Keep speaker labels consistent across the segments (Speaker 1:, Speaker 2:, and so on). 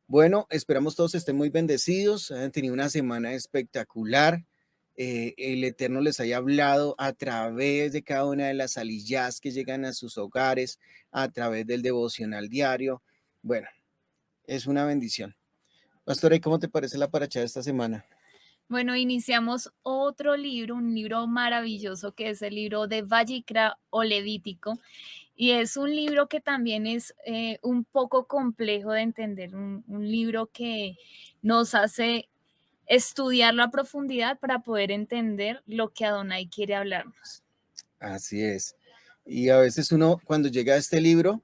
Speaker 1: Bueno, esperamos todos estén muy bendecidos, hayan tenido una semana espectacular. El Eterno les haya hablado a través de cada una de las aliyás que llegan a sus hogares, a través del devocional diario. Bueno, es una bendición. Pastor, ¿y cómo te parece la paracha de esta semana?
Speaker 2: Bueno, iniciamos otro libro, un libro maravilloso que es el libro de Vayikra o Levítico, y es un libro que también es un poco complejo de entender, un libro que nos hace estudiarlo a profundidad para poder entender lo que Adonai quiere hablarnos.
Speaker 1: Así es. Y a veces uno, cuando llega a este libro,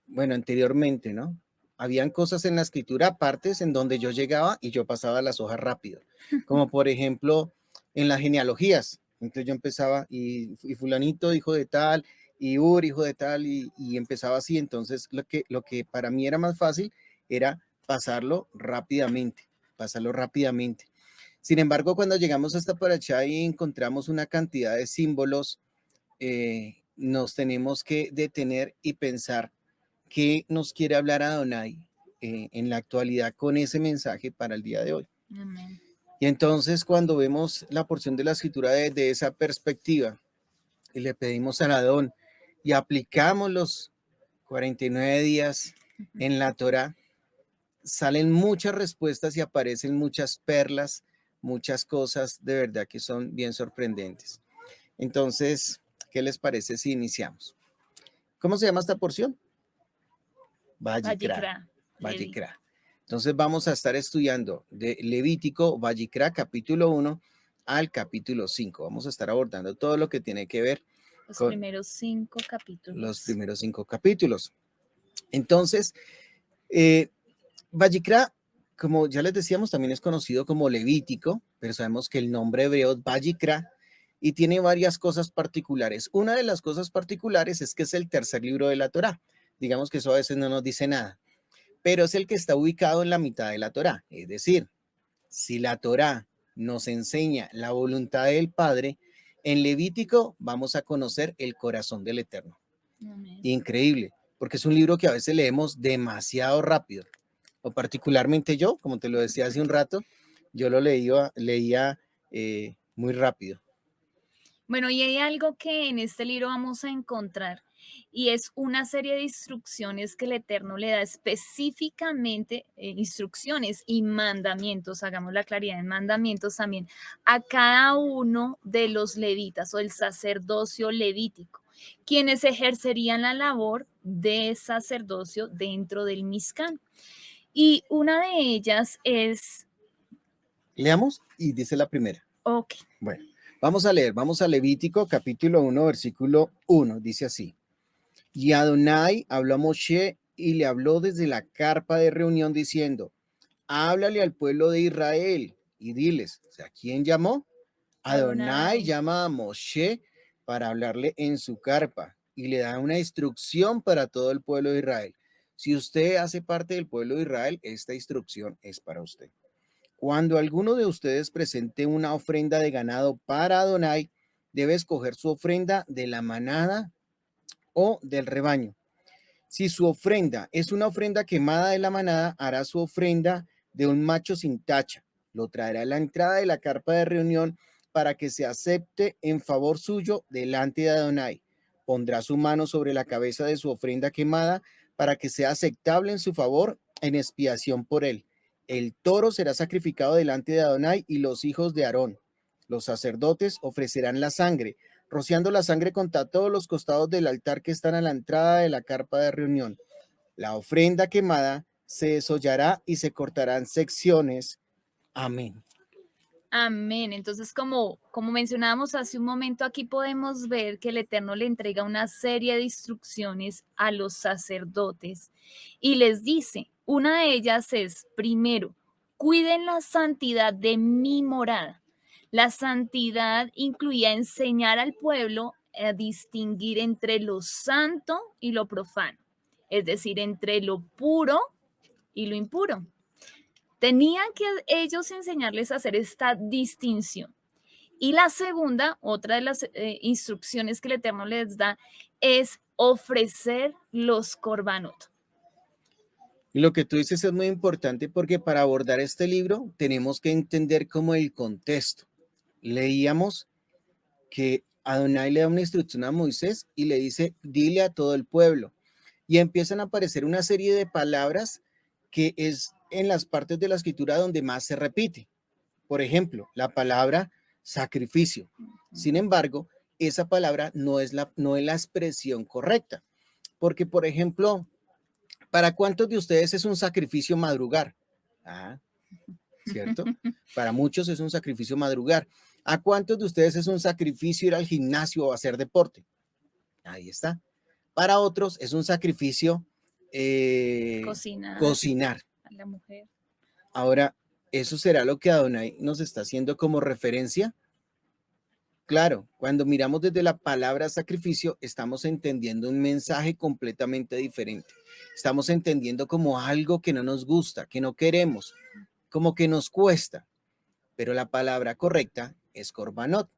Speaker 1: bueno, anteriormente, ¿no? Habían cosas en la escritura, partes en donde yo llegaba y yo pasaba las hojas rápido, como por ejemplo en las genealogías. Entonces yo empezaba y fulanito hijo de tal, y Ur hijo de tal, y empezaba así. Entonces lo que para mí era más fácil era pasarlo rápidamente, pasarlo rápidamente. Sin embargo, cuando llegamos hasta por allá y encontramos una cantidad de símbolos, nos tenemos que detener y pensar qué nos quiere hablar Adonai en la actualidad con ese mensaje para el día de hoy.
Speaker 2: Amén.
Speaker 1: Y entonces cuando vemos la porción de la escritura desde esa perspectiva y le pedimos a Adón y aplicamos los 49 días en la Torá, salen muchas respuestas y aparecen muchas perlas, muchas cosas de verdad que son bien sorprendentes. Entonces, ¿qué les parece si iniciamos? ¿Cómo se llama esta porción? Vayikra.
Speaker 2: Vayikra, Levítico.
Speaker 1: Vayikra. Entonces vamos a estar estudiando de Levítico, Vayikra, capítulo 1 al capítulo 5. Vamos a estar abordando todo lo que tiene que ver
Speaker 2: Los
Speaker 1: con
Speaker 2: primeros 5
Speaker 1: los
Speaker 2: capítulos.
Speaker 1: primeros 5 capítulos. Entonces, eh, Vayikra, como ya les decíamos, también es conocido como Levítico, pero sabemos que el nombre hebreo es Vayikra y tiene varias cosas particulares. Una de las cosas particulares es que es el tercer libro de la Torá. Digamos que eso a veces no nos dice nada, pero es el que está ubicado en la mitad de la Torá. Es decir, si la Torá nos enseña la voluntad del Padre, en Levítico vamos a conocer el corazón del Eterno.
Speaker 2: Amén.
Speaker 1: Increíble, porque es un libro que a veces leemos demasiado rápido, o particularmente yo, como te lo decía hace un rato, yo lo leía muy rápido.
Speaker 2: Bueno, y hay algo que en este libro vamos a encontrar y es una serie de instrucciones que el Eterno le da específicamente, instrucciones y mandamientos, hagamos la claridad en mandamientos también, a cada uno de los levitas o el sacerdocio levítico, quienes ejercerían la labor de sacerdocio dentro del Mizcán. Y una de ellas es,
Speaker 1: Leamos y dice la primera.
Speaker 2: ok,
Speaker 1: Bueno, vamos a leer, vamos a Levítico capítulo 1, versículo 1, dice así. Y Adonai habló a Moshe y le habló desde la carpa de reunión diciendo, háblale al pueblo de Israel y diles, o sea, ¿quién llamó? Adonai
Speaker 2: Adonai.
Speaker 1: llama a Moshe para hablarle en su carpa y le da una instrucción para todo el pueblo de Israel. Si usted hace parte del pueblo de Israel, esta instrucción es para usted. Cuando alguno de ustedes presente una ofrenda de ganado para Adonai, debe escoger su ofrenda de la manada o del rebaño. Si su ofrenda es una ofrenda quemada de la manada, hará su ofrenda de un macho sin tacha. Lo traerá a la entrada de la carpa de reunión para que se acepte en favor suyo delante de Adonai. Pondrá su mano sobre la cabeza de su ofrenda quemada para que sea aceptable en su favor en expiación por él. El toro será sacrificado delante de Adonai y los hijos de Aarón. Los sacerdotes ofrecerán la sangre rociando la sangre contra todos los costados del altar que están a la entrada de la carpa de reunión. La ofrenda quemada se desollará y se cortarán secciones. Amén.
Speaker 2: Amén. Entonces, como mencionábamos hace un momento, aquí podemos ver que el Eterno le entrega una serie de instrucciones a los sacerdotes y les dice, una de ellas es, primero, cuiden la santidad de mi morada. La santidad incluía enseñar al pueblo a distinguir entre lo santo y lo profano, es decir, entre lo puro y lo impuro. Tenían que ellos enseñarles a hacer esta distinción. Y la segunda, otra de las instrucciones que el Eterno les da, es ofrecer los corbanot.
Speaker 1: Y lo que tú dices es muy importante porque para abordar este libro tenemos que entender como el contexto. Leíamos que Adonai le da una instrucción a Moisés y le dice, dile a todo el pueblo. Y empiezan a aparecer una serie de palabras que es en las partes de la escritura donde más se repite. Por ejemplo, la palabra sacrificio. Sin embargo, esa palabra no es la expresión correcta. Porque, por ejemplo, ¿para cuántos de ustedes es un sacrificio madrugar? Ah, ¿cierto? Para muchos es un sacrificio madrugar. ¿A cuántos de ustedes es un sacrificio ir al gimnasio o hacer deporte? Ahí está. Para otros es un sacrificio
Speaker 2: Cocinar
Speaker 1: cocinar.
Speaker 2: a la mujer.
Speaker 1: Ahora, ¿eso será lo que Adonai nos está haciendo como referencia? Claro, cuando miramos desde la palabra sacrificio, estamos entendiendo un mensaje completamente diferente. Estamos entendiendo como algo que no nos gusta, que no queremos, como que nos cuesta, pero la palabra correcta es korbanot.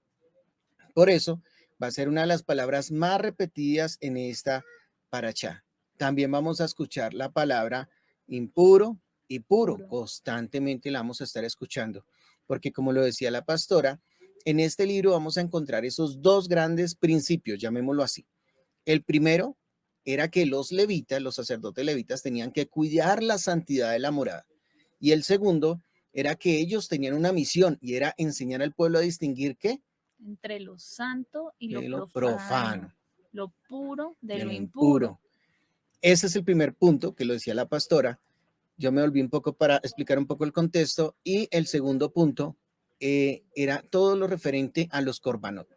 Speaker 1: Por eso va a ser una de las palabras más repetidas en esta parachá. También vamos a escuchar la palabra impuro y puro.
Speaker 2: Puro.
Speaker 1: Constantemente la vamos a estar escuchando, porque como lo decía la pastora, en este libro vamos a encontrar esos dos grandes principios, llamémoslo así. El primero era que los levitas, los sacerdotes levitas, tenían que cuidar la santidad de la morada. Y el segundo era que ellos tenían una misión y era enseñar al pueblo a distinguir qué
Speaker 2: Entre lo santo y lo
Speaker 1: de lo
Speaker 2: profano,
Speaker 1: profano,
Speaker 2: lo puro de
Speaker 1: de
Speaker 2: lo
Speaker 1: lo
Speaker 2: impuro.
Speaker 1: impuro. Ese es el primer punto que lo decía la pastora. Yo me volví un poco para explicar un poco el contexto y el segundo punto era todo lo referente a los korbanot.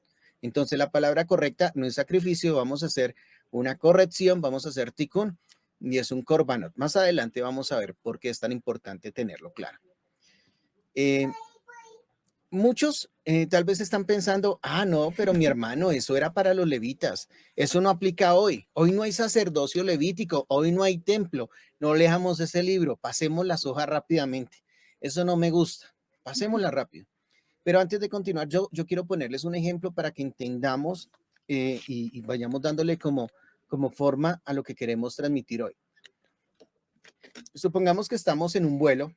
Speaker 1: Entonces la palabra correcta no es sacrificio, vamos a hacer una corrección, vamos a hacer tikkun y es un korbanot. Más adelante vamos a ver por qué es tan importante tenerlo claro. Muchos tal vez están pensando, no, pero mi hermano, eso era para los levitas, eso no aplica hoy, hoy no hay sacerdocio levítico, hoy no hay templo, no leamos ese libro, pasemos las hojas rápidamente, eso no me gusta, pasémosla rápido. Pero antes de continuar, yo quiero ponerles un ejemplo para que entendamos y vayamos dándole como forma a lo que queremos transmitir hoy. Supongamos que estamos en un vuelo,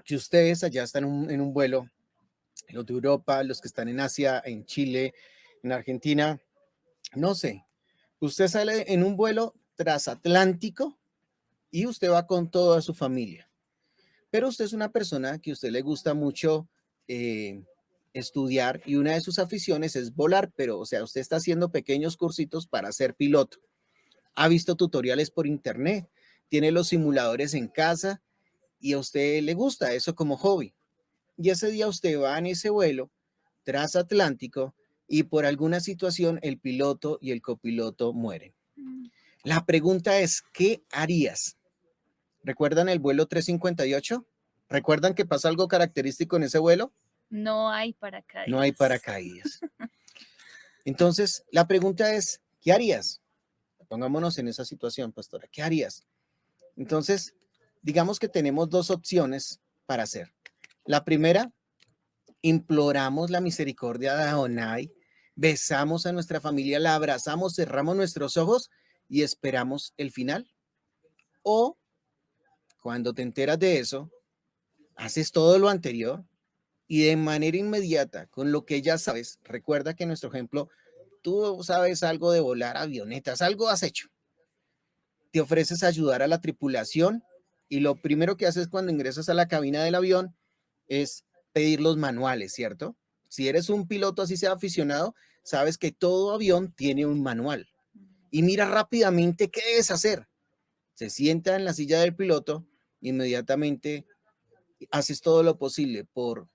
Speaker 1: que ustedes allá están en un vuelo, los de Europa, los que están en Asia, en Chile, en Argentina, no sé. Usted sale en un vuelo transatlántico y usted va con toda su familia. Pero usted es una persona que a usted le gusta mucho estudiar y una de sus aficiones es volar, pero o sea, usted está haciendo pequeños cursitos para ser piloto. Ha visto tutoriales por internet, tiene los simuladores en casa y a usted le gusta eso como hobby. Y ese día usted va en ese vuelo transatlántico y por alguna situación el piloto y el copiloto mueren. La pregunta es, ¿qué harías? ¿Recuerdan el vuelo 358? ¿Recuerdan que pasa algo característico en ese vuelo?
Speaker 2: No hay paracaídas.
Speaker 1: No hay paracaídas. Entonces, la pregunta es, ¿qué harías? Pongámonos en esa situación, pastora. ¿Qué harías? Entonces, digamos que tenemos dos opciones para hacer. La primera, imploramos la misericordia de Adonai, besamos a nuestra familia, la abrazamos, cerramos nuestros ojos y esperamos el final. O cuando te enteras de eso, haces todo lo anterior y de manera inmediata, con lo que ya sabes, recuerda que en nuestro ejemplo, tú sabes algo de volar avionetas, algo has hecho. Te ofreces a ayudar a la tripulación y lo primero que haces cuando ingresas a la cabina del avión es pedir los manuales, ¿cierto? Si eres un piloto así sea aficionado, sabes que todo avión tiene un manual y mira rápidamente qué debes hacer. Se sienta en la silla del piloto, inmediatamente haces todo lo posible por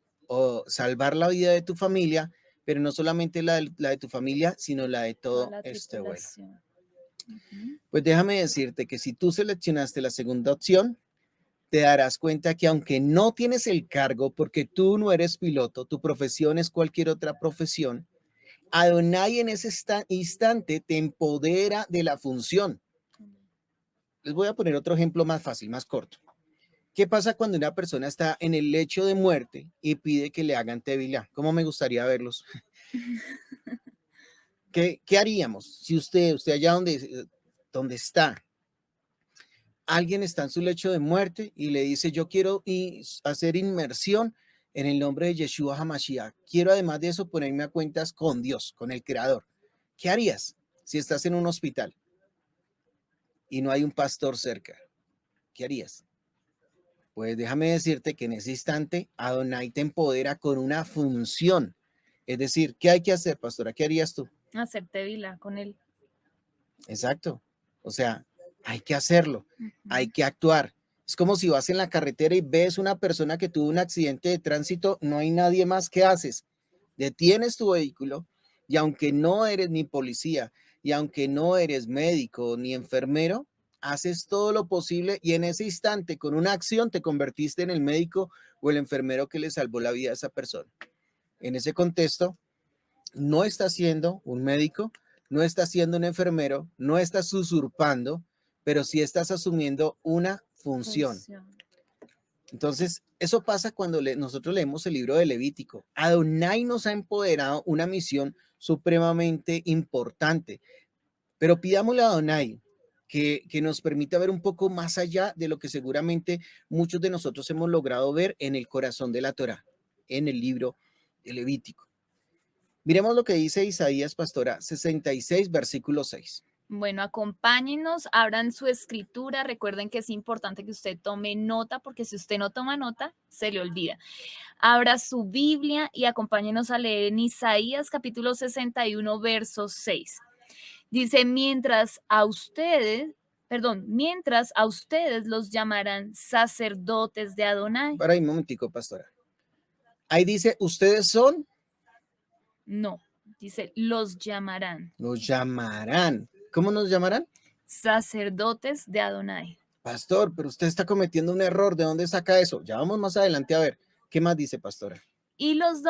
Speaker 1: salvar la vida de tu familia, pero no solamente la de tu familia, sino la de todo este vuelo. Pues déjame decirte que si tú seleccionaste la segunda opción, te darás cuenta que aunque no tienes el cargo porque tú no eres piloto, tu profesión es cualquier otra profesión, Adonai en ese instante te empodera de la función. Les voy a poner otro ejemplo más fácil, más corto. ¿Qué pasa cuando una persona está en el lecho de muerte y pide que le hagan tevilá? ¿Cómo me gustaría verlos? ¿Qué haríamos si usted allá donde está, alguien está en su lecho de muerte y le dice, yo quiero hacer inmersión en el nombre de Yeshua HaMashiach. Quiero además de eso ponerme a cuentas con Dios, con el Creador. ¿Qué harías si estás en un hospital y no hay un pastor cerca? ¿Qué harías? Pues déjame decirte que en ese instante Adonai te empodera con una función. Es decir, ¿qué hay que hacer, pastora? ¿Qué harías tú?
Speaker 2: Hacerte vila con él.
Speaker 1: Exacto. O sea, hay que hacerlo, hay
Speaker 2: Ujú.
Speaker 1: que actuar. Es como si vas en la carretera y ves una persona que tuvo un accidente de tránsito, no hay nadie más. ¿Qué haces? Detienes tu vehículo y aunque no eres ni policía y aunque no eres médico ni enfermero, haces todo lo posible y en ese instante con una acción te convertiste en el médico o el enfermero que le salvó la vida a esa persona. En ese contexto, no está siendo un médico, no está siendo un enfermero, no estás usurpando, pero sí estás asumiendo una función.
Speaker 2: Función.
Speaker 1: Entonces, eso pasa cuando nosotros leemos el libro de Levítico. Adonai nos ha empoderado una misión supremamente importante, pero pidámosle a Adonai que nos permita ver un poco más allá de lo que seguramente muchos de nosotros hemos logrado ver en el corazón de la Torá, en el libro de Levítico. Miremos lo que dice Isaías, pastora, 66, versículo 6.
Speaker 2: Bueno, acompáñenos, abran su escritura. Recuerden que es importante que usted tome nota, porque si usted no toma nota, se le olvida. Abra su Biblia y acompáñenos a leer en Isaías capítulo 61, verso 6. Dice, mientras a ustedes los llamarán sacerdotes de Adonai.
Speaker 1: Para ahí un momentico, pastora. Ahí dice, ustedes son,
Speaker 2: No, dice, los llamarán
Speaker 1: los llamarán. ¿Cómo nos llamarán?
Speaker 2: sacerdotes de Adonai.
Speaker 1: Pastor, pero usted está cometiendo un error. ¿De dónde saca eso? Ya vamos más adelante a ver. ¿Qué más dice, pastora?
Speaker 2: Y los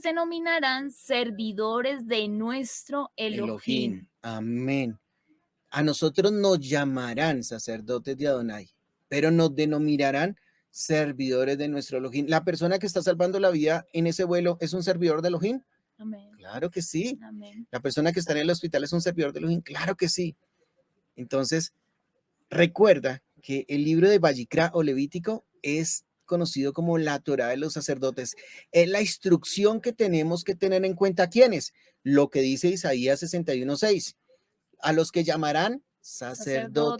Speaker 2: denominarán servidores de nuestro Elohim.
Speaker 1: Elohim. Amén. A nosotros nos llamarán sacerdotes de Adonai, pero nos denominarán servidores de nuestro Elohim. ¿La persona que está salvando la vida en ese vuelo es un servidor de Elohim?
Speaker 2: Amén.
Speaker 1: Claro que sí.
Speaker 2: Amén.
Speaker 1: ¿La persona que está en el hospital es un servidor de Elohim? Claro que sí. Entonces, recuerda que el libro de Vayikra o Levítico es conocido como la Torá de los sacerdotes. Es la instrucción que tenemos que tener en cuenta. ¿Quiénes? Lo que dice Isaías 61:6. A los que llamarán sacerdotes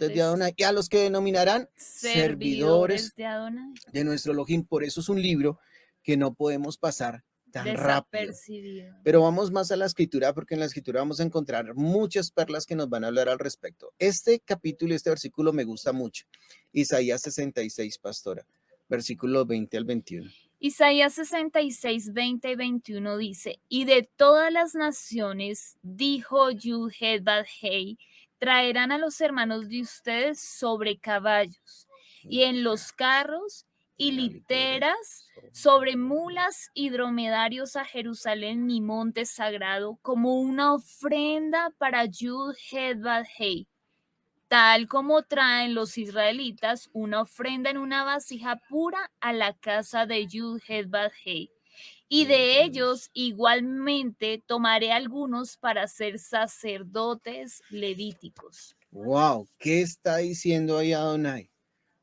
Speaker 1: de
Speaker 2: Sacerdotes,
Speaker 1: Adonai y a los que denominarán servidores
Speaker 2: servidores de Adonai,
Speaker 1: de nuestro Elohim. Por eso es un libro que no podemos pasar tan rápido.
Speaker 2: desapercibido.
Speaker 1: Pero vamos más a la escritura porque en la escritura vamos a encontrar muchas perlas que nos van a hablar al respecto. Este capítulo y este versículo me gusta mucho. Isaías 66, pastora, versículos 20 al 21.
Speaker 2: Isaías 66, 20 y 21 dice, y de todas las naciones, dijo Yud-Heh-Vav-Hei, traerán a los hermanos de ustedes sobre caballos y en los carros y literas, sobre mulas y dromedarios a Jerusalén, mi monte sagrado, como una ofrenda para Yud-Heh-Vav-Hei, tal como traen los israelitas una ofrenda en una vasija pura a la casa de Yud-Heh-Vav-Hei. Y de ellos igualmente tomaré algunos para ser sacerdotes levíticos.
Speaker 1: Wow, ¿qué está diciendo ahí Adonai?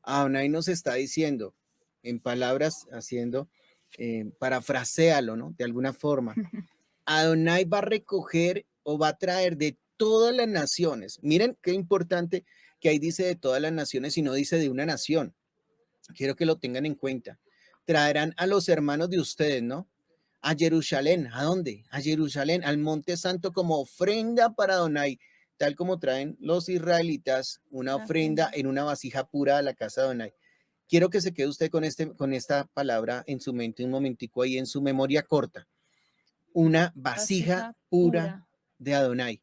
Speaker 1: Adonai nos está diciendo, en palabras, haciendo, parafrasealo, ¿no? De alguna forma. Adonai va a recoger o va a traer de todas las naciones. Miren qué importante que ahí dice de todas las naciones y no dice de una nación. Quiero que lo tengan en cuenta. Traerán a los hermanos de ustedes, ¿no? A Jerusalén. ¿A dónde? A Jerusalén, al Monte Santo como ofrenda para Adonai, tal como traen los israelitas una ofrenda en una vasija pura a la casa de Adonai. Quiero que se quede usted con esta palabra en su mente un momentico ahí en su memoria corta. Una vasija pura de Adonai.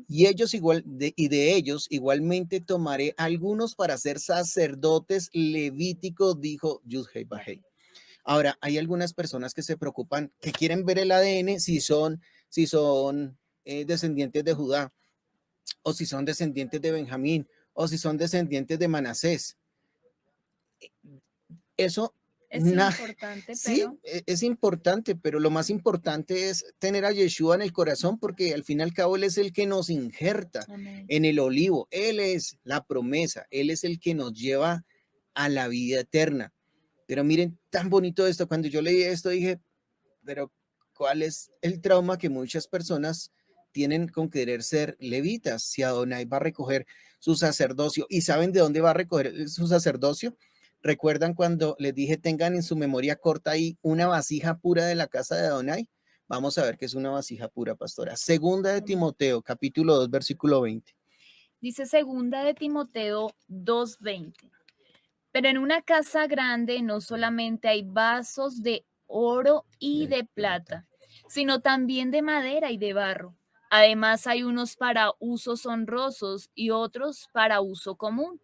Speaker 1: Y ellos y de ellos igualmente tomaré algunos para ser sacerdotes levíticos, dijo Yud-Heh-Vav-Hei. Ahora, hay algunas personas que se preocupan, que quieren ver el ADN si son descendientes de Judá, o si son descendientes de Benjamín, o si son descendientes de Manasés. Eso
Speaker 2: Es
Speaker 1: Na
Speaker 2: importante,
Speaker 1: sí,
Speaker 2: pero
Speaker 1: es importante, pero lo más importante es tener a Yeshua en el corazón, porque al fin y al cabo Él es el que nos injerta
Speaker 2: amén.
Speaker 1: en el olivo. Él es la promesa, Él es el que nos lleva a la vida eterna. Pero miren, tan bonito esto, cuando yo leí esto dije, pero ¿cuál es el trauma que muchas personas tienen con querer ser levitas? Si Adonai va a recoger su sacerdocio, ¿y saben de dónde va a recoger su sacerdocio? ¿Recuerdan cuando les dije tengan en su memoria corta ahí una vasija pura de la casa de Adonai? Vamos a ver qué es una vasija pura, pastora. Segunda de
Speaker 2: Amén.
Speaker 1: Timoteo, capítulo 2, versículo 20.
Speaker 2: Dice segunda de Timoteo 2:20. Pero en una casa grande no solamente hay vasos de oro y de plata, sino también de madera y de barro. Además hay unos para usos honrosos y otros para uso común.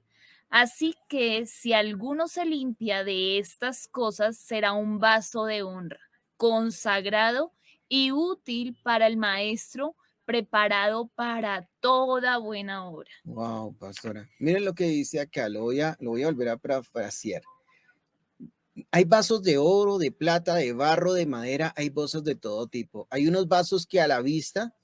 Speaker 2: Así que si alguno se limpia de estas cosas, será un vaso de honra, consagrado y útil para el maestro, preparado para toda buena obra.
Speaker 1: Wow, pastora. Miren lo que dice acá, lo voy a volver a parafrasear. Hay vasos de oro, de plata, de barro, de madera, hay vasos de todo tipo. Hay unos vasos que a la vista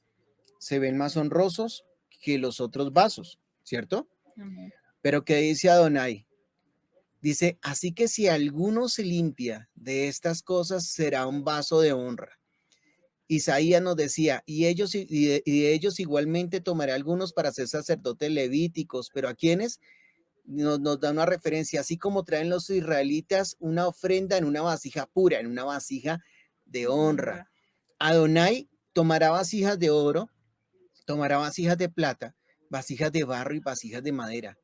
Speaker 1: se ven más honrosos que los otros vasos, ¿cierto?
Speaker 2: Amén.
Speaker 1: Pero ¿qué dice Adonai? Dice, así que si alguno se limpia de estas cosas, será un vaso de honra. Isaías nos decía, y de ellos igualmente tomaré algunos para ser sacerdotes levíticos, pero ¿a quiénes? Nos da una referencia, así como traen los israelitas una ofrenda en una vasija pura, en una vasija de honra.
Speaker 2: Honra.
Speaker 1: Adonai tomará vasijas de oro, tomará vasijas de plata, vasijas de barro y vasijas de madera,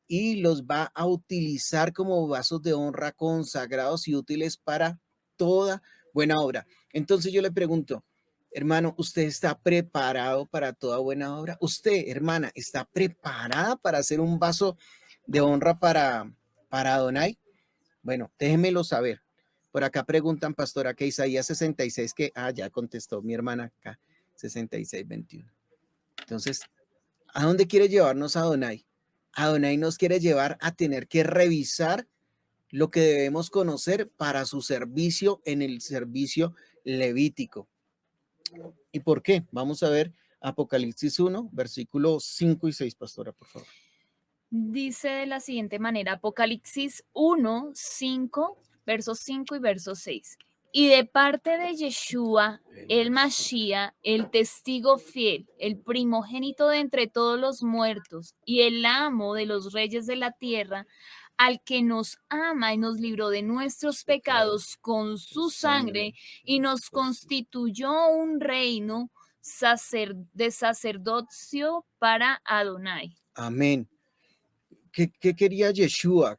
Speaker 1: y los va a utilizar como vasos de honra consagrados y útiles para toda buena obra. Entonces yo le pregunto, hermano, ¿usted está preparado para toda buena obra? ¿Usted, hermana, está preparada para hacer un vaso de honra para Adonai? Bueno, déjenmelo saber. Por acá preguntan, pastora, que Isaías 66, ya contestó mi hermana acá, 66, 21. Entonces, ¿a dónde quiere llevarnos Adonai? Adonai nos quiere llevar a tener que revisar lo que debemos conocer para su servicio en el servicio levítico. ¿Y por qué? Vamos a ver Apocalipsis 1, versículos 5 y 6, pastora, por favor.
Speaker 2: Dice de la siguiente manera, Apocalipsis 1, 5, versos 5 y verso 6. Y de parte de Yeshua, el Mashiach, el testigo fiel, el primogénito de entre todos los muertos y el amo de los reyes de la tierra, al que nos ama y nos libró de nuestros pecados con su sangre y nos constituyó un reino de sacerdocio para Adonai.
Speaker 1: Amén. ¿Qué quería Yeshua?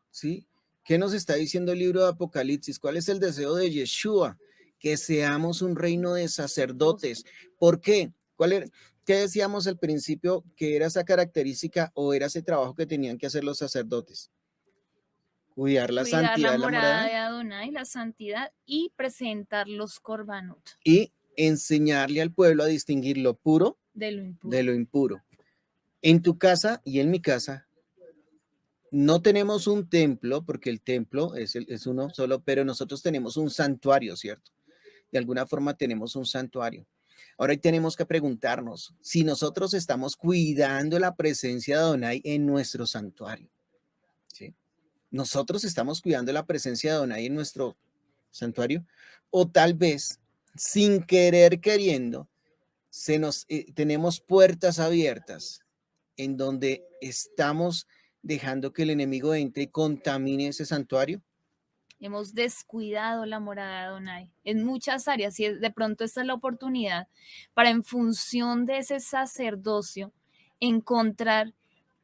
Speaker 1: ¿Sí? ¿Qué nos está diciendo el libro de Apocalipsis? ¿Cuál es el deseo de Yeshua? Que seamos un reino de sacerdotes. ¿Por qué? ¿Qué decíamos al principio que era esa característica o era ese trabajo que tenían que hacer los sacerdotes? Cuidar la
Speaker 2: Cuidar la
Speaker 1: santidad de la
Speaker 2: morada
Speaker 1: morada
Speaker 2: de Adonai, la santidad y presentar los korbanot
Speaker 1: y enseñarle al pueblo a distinguir lo puro
Speaker 2: de lo
Speaker 1: de
Speaker 2: impuro.
Speaker 1: lo impuro. En tu casa y en mi casa no tenemos un templo, porque el templo es uno solo, pero nosotros tenemos un santuario, ¿cierto? De alguna forma tenemos un santuario. Ahora ahí tenemos que preguntarnos si nosotros estamos cuidando la presencia de Adonai en nuestro santuario, ¿sí? Nosotros estamos cuidando la presencia de Adonai en nuestro santuario, o tal vez, sin querer queriendo, tenemos puertas abiertas en donde estamos dejando que el enemigo entre y contamine ese santuario.
Speaker 2: Hemos descuidado la morada de Adonai en muchas áreas y de pronto esta es la oportunidad para en función de ese sacerdocio encontrar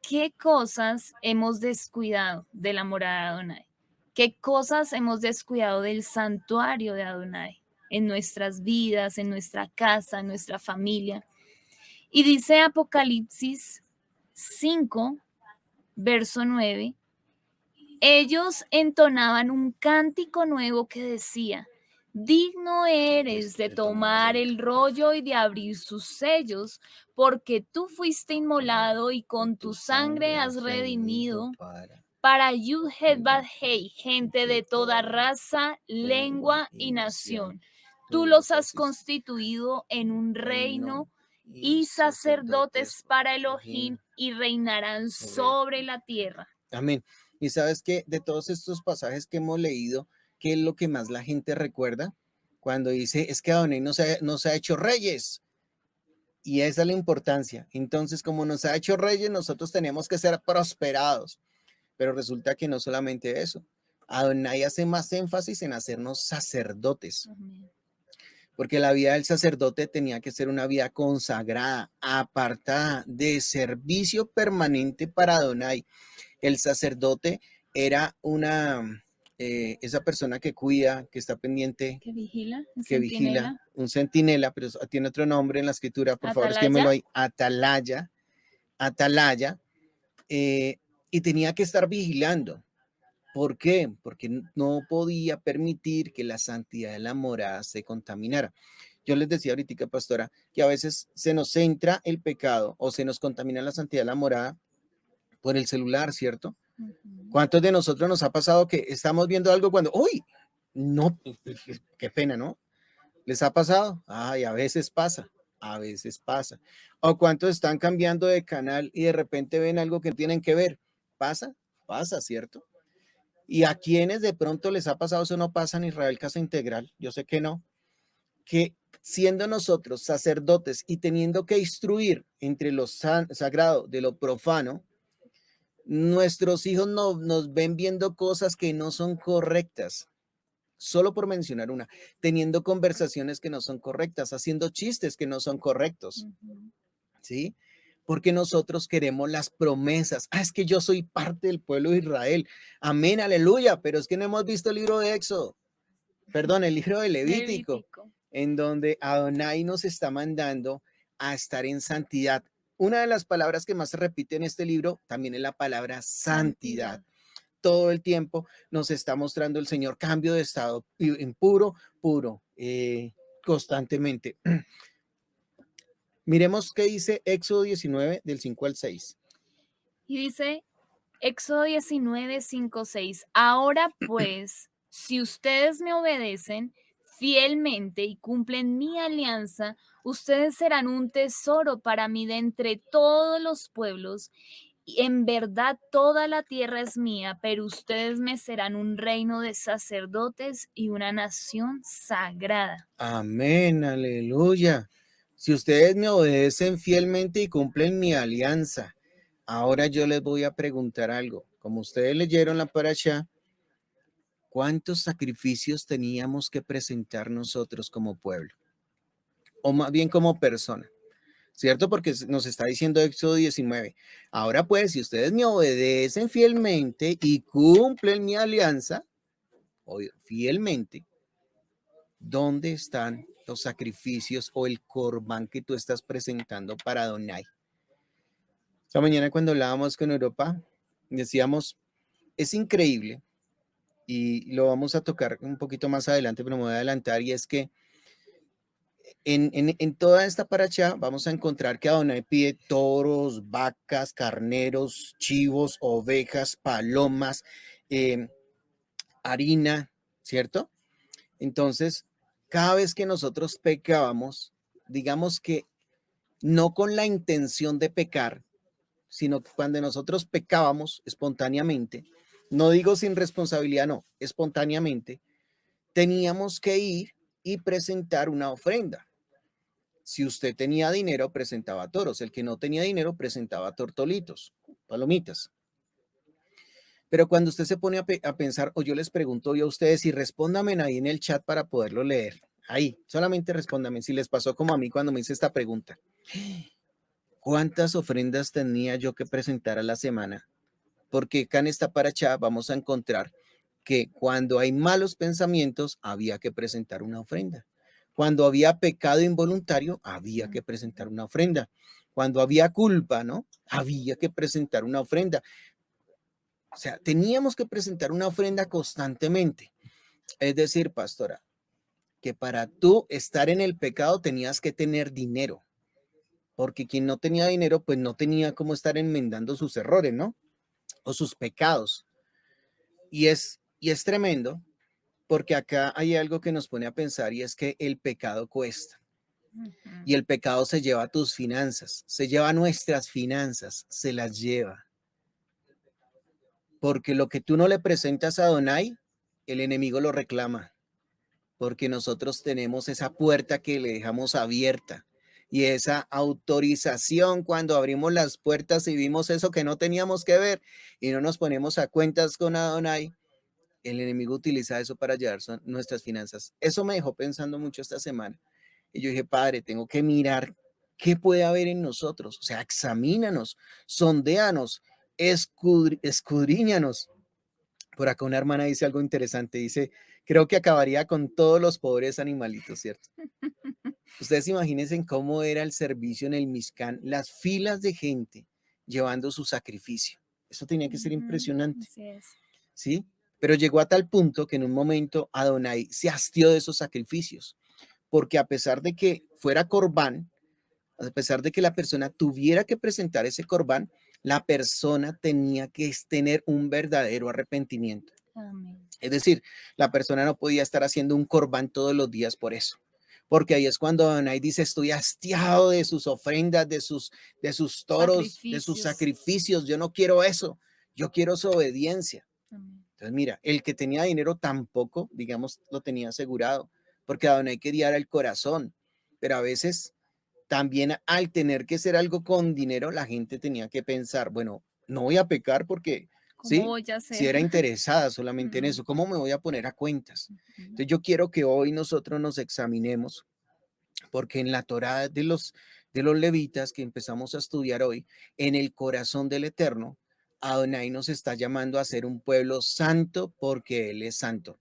Speaker 2: qué cosas hemos descuidado de la morada de Adonai, qué cosas hemos descuidado del santuario de Adonai en nuestras vidas, en nuestra casa, en nuestra familia. Y dice Apocalipsis 5, verso 9, ellos entonaban un cántico nuevo que decía, digno eres de tomar el rollo y de abrir sus sellos, porque tú fuiste inmolado y con tu sangre has redimido para Yud-Het-Bat-Hei, gente de toda raza, lengua y nación. Tú los has constituido en un reino y sacerdotes para Elohim y reinarán sobre la tierra.
Speaker 1: Amén. Y sabes que de todos estos pasajes que hemos leído, ¿qué es lo que más la gente recuerda? Cuando dice, es que Adonai nos ha hecho reyes. Y esa es la importancia. Entonces, como nos ha hecho reyes, nosotros tenemos que ser prosperados. Pero resulta que no solamente eso. Adonai hace más énfasis en hacernos sacerdotes.
Speaker 2: Amén.
Speaker 1: Porque la vida del sacerdote tenía que ser una vida consagrada, apartada, de servicio permanente para Adonai. El sacerdote era esa persona que cuida, que está pendiente,
Speaker 2: Que vigila,
Speaker 1: que vigila, un centinela, pero tiene otro nombre en la escritura, por favor, escríbemelo ahí, atalaya, y tenía que estar vigilando. ¿Por qué? Porque no podía permitir que la santidad de la morada se contaminara. Yo les decía ahorita, pastora, que a veces se nos entra el pecado o se nos contamina la santidad de la morada por el celular, ¿cierto? ¿Cuántos de nosotros nos ha pasado que estamos viendo algo cuando, uy, no, qué pena, ¿no? ¿Les ha pasado? Ay, a veces pasa, a veces pasa. ¿O cuántos están cambiando de canal y de repente ven algo que tienen que ver? Pasa, pasa, ¿cierto? Y a quienes de pronto les ha pasado, eso no pasa en Israel Casa Integral, yo sé que no, que siendo nosotros sacerdotes y teniendo que instruir entre lo sagrado de lo profano, nuestros hijos nos ven viendo cosas que no son correctas, solo por mencionar una, teniendo conversaciones que no son correctas, haciendo chistes que no son correctos, ¿sí? Porque nosotros queremos las promesas. Ah, es que yo soy parte del pueblo de Israel. Amén, aleluya, pero es que no hemos visto el libro de Éxodo, perdón, el libro de Levítico, en donde Adonai nos está mandando a estar en santidad. Una de las palabras que más se repite en este libro también es la palabra santidad. Todo el tiempo nos está mostrando el Señor cambio de estado impuro, puro, constantemente. Miremos qué dice Éxodo 19 del 5 al 6.
Speaker 2: Y dice Éxodo 19, 5, 6. Ahora pues, si ustedes me obedecen fielmente y cumplen mi alianza, ustedes serán un tesoro para mí de entre todos los pueblos. Y en verdad toda la tierra es mía, pero ustedes me serán un reino de sacerdotes y una nación sagrada.
Speaker 1: Amén, aleluya. Si ustedes me obedecen fielmente y cumplen mi alianza, ahora yo les voy a preguntar algo. Como ustedes leyeron la parashá, ¿cuántos sacrificios teníamos que presentar nosotros como pueblo? O más bien como persona, ¿cierto? Porque nos está diciendo Éxodo 19. Ahora pues, si ustedes me obedecen fielmente y cumplen mi alianza, fielmente, ¿dónde están los sacrificios o el corbán que tú estás presentando para Adonai? Esta mañana cuando hablábamos con Europa, decíamos, es increíble, y lo vamos a tocar un poquito más adelante, pero me voy a adelantar, y es que en toda esta paracha vamos a encontrar que Adonai pide toros, vacas, carneros, chivos, ovejas, palomas, harina, ¿cierto? Entonces, cada vez que nosotros pecábamos, digamos que no con la intención de pecar, sino que cuando nosotros pecábamos espontáneamente, no digo sin responsabilidad, no, espontáneamente, teníamos que ir y presentar una ofrenda. Si usted tenía dinero, presentaba toros. El que no tenía dinero, presentaba tortolitos, palomitas. Pero cuando usted se pone a pensar, o yo les pregunto yo a ustedes, y respóndame ahí en el chat para poderlo leer. Ahí, solamente respóndame si les pasó como a mí cuando me hice esta pregunta. ¿Cuántas ofrendas tenía yo que presentar a la semana? Porque acá en esta paracha vamos a encontrar que cuando hay malos pensamientos, había que presentar una ofrenda. Cuando había pecado involuntario, había que presentar una ofrenda. Cuando había culpa, ¿no? Había que presentar una ofrenda. O sea, teníamos que presentar una ofrenda constantemente. Es decir, pastora, que para tú estar en el pecado tenías que tener dinero, porque quien no tenía dinero, pues no tenía cómo estar enmendando sus errores, ¿no? O sus pecados. y es tremendo porque acá hay algo que nos pone a pensar y es que el pecado cuesta.
Speaker 2: Ujú.
Speaker 1: Y el pecado se lleva tus finanzas, se lleva nuestras finanzas, se las lleva. Porque lo que tú no le presentas a Adonai, el enemigo lo reclama. Porque nosotros tenemos esa puerta que le dejamos abierta. Y esa autorización cuando abrimos las puertas y vimos eso que no teníamos que ver y no nos ponemos a cuentas con Adonai, el enemigo utiliza eso para llevar nuestras finanzas. Eso me dejó pensando mucho esta semana. Y yo dije, Padre, tengo que mirar qué puede haber en nosotros. O sea, examínanos, sondéanos, escudriñanos. Por acá una hermana dice algo interesante, dice, creo que acabaría con todos los pobres animalitos, ¿cierto? Ustedes imagínense cómo era el servicio en el Mishkan, las filas de gente llevando su sacrificio. Eso tenía que ser
Speaker 2: Ujú,
Speaker 1: impresionante,
Speaker 2: así es.
Speaker 1: ¿sí? Pero llegó a tal punto que en un momento Adonai se hastió de esos sacrificios, porque a pesar de que fuera corbán, a pesar de que la persona tuviera que presentar ese corbán, la persona tenía que tener un verdadero arrepentimiento.
Speaker 2: Amén.
Speaker 1: Es decir, la persona no podía estar haciendo un corbán todos los días por eso. Porque ahí es cuando Adonai dice, estoy hastiado de sus ofrendas, de sus toros, de sus
Speaker 2: Sacrificios.
Speaker 1: sacrificios. Yo no quiero eso. Yo quiero su obediencia.
Speaker 2: Amén.
Speaker 1: Entonces, mira, el que tenía dinero tampoco, digamos, lo tenía asegurado, porque Adonai quería dar el corazón. Pero a veces también al tener que hacer algo con dinero, la gente tenía que pensar, bueno, no voy a pecar porque,
Speaker 2: ¿Cómo
Speaker 1: ¿sí?
Speaker 2: voy a
Speaker 1: Si
Speaker 2: hacer?
Speaker 1: era interesada solamente en
Speaker 2: Mm,
Speaker 1: eso, ¿cómo me voy a poner a cuentas?
Speaker 2: ujú.
Speaker 1: Entonces yo quiero que hoy nosotros nos examinemos, porque en la Torá de los levitas que empezamos a estudiar hoy, en el corazón del Eterno, Adonai nos está llamando a ser un pueblo santo porque Él es santo.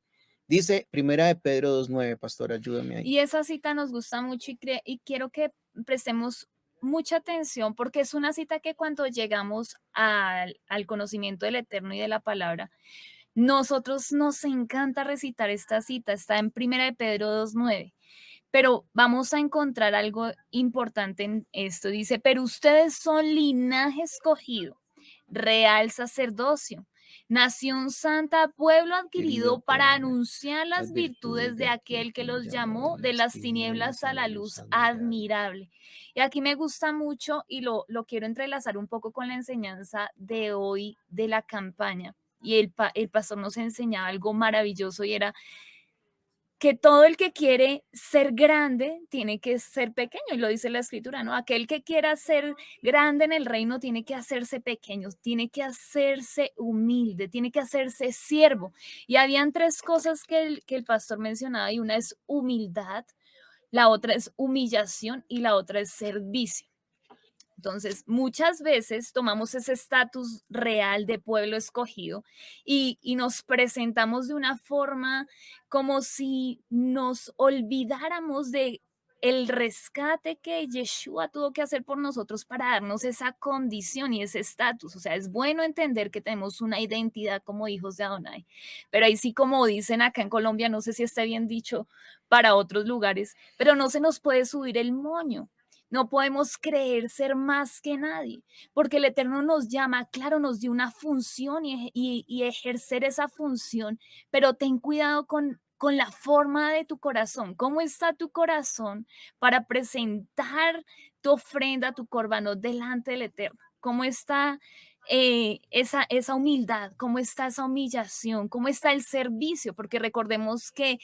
Speaker 1: Dice Primera de Pedro 2:9, pastor, ayúdame ahí.
Speaker 2: Y esa cita nos gusta mucho y quiero que prestemos mucha atención porque es una cita que cuando llegamos al conocimiento del Eterno y de la palabra, nosotros nos encanta recitar esta cita, está en Primera de Pedro 2:9. Pero vamos a encontrar algo importante en esto. Dice, pero ustedes son linaje escogido, real sacerdocio, nación santa, pueblo
Speaker 1: Querido
Speaker 2: adquirido para
Speaker 1: para
Speaker 2: anunciar
Speaker 1: las
Speaker 2: las
Speaker 1: virtudes
Speaker 2: virtudes
Speaker 1: de
Speaker 2: de
Speaker 1: aquel
Speaker 2: aquel
Speaker 1: que
Speaker 2: que
Speaker 1: nos
Speaker 2: los
Speaker 1: llamó de
Speaker 2: llamó de
Speaker 1: las
Speaker 2: las tinieblas
Speaker 1: tinieblas a
Speaker 2: a
Speaker 1: la
Speaker 2: la
Speaker 1: luz
Speaker 2: luz
Speaker 1: admirable.
Speaker 2: admirable. Y aquí me gusta mucho y lo quiero entrelazar un poco con la enseñanza de hoy de la campaña. Y el pastor nos enseñaba algo maravilloso y era que todo el que quiere ser grande tiene que ser pequeño, y lo dice la escritura, ¿no? Aquel que quiera ser grande en el reino tiene que hacerse pequeño, tiene que hacerse humilde, tiene que hacerse siervo. Y habían tres cosas que el pastor mencionaba, y una es humildad, la otra es humillación y la otra es servicio. Entonces, muchas veces tomamos ese estatus real de pueblo escogido y nos presentamos de una forma como si nos olvidáramos de el rescate que Yeshua tuvo que hacer por nosotros para darnos esa condición y ese estatus. O sea, es bueno entender que tenemos una identidad como hijos de Adonai, pero ahí sí, como dicen acá en Colombia, no sé si está bien dicho para otros lugares, pero no se nos puede subir el moño. No podemos creer ser más que nadie, porque el Eterno nos llama, claro, nos dio una función y ejercer esa función, pero ten cuidado con la forma de tu corazón. ¿Cómo está tu corazón para presentar tu ofrenda, tu corbano delante del Eterno? ¿Cómo está esa humildad? ¿Cómo está esa humillación? ¿Cómo está el servicio? Porque recordemos que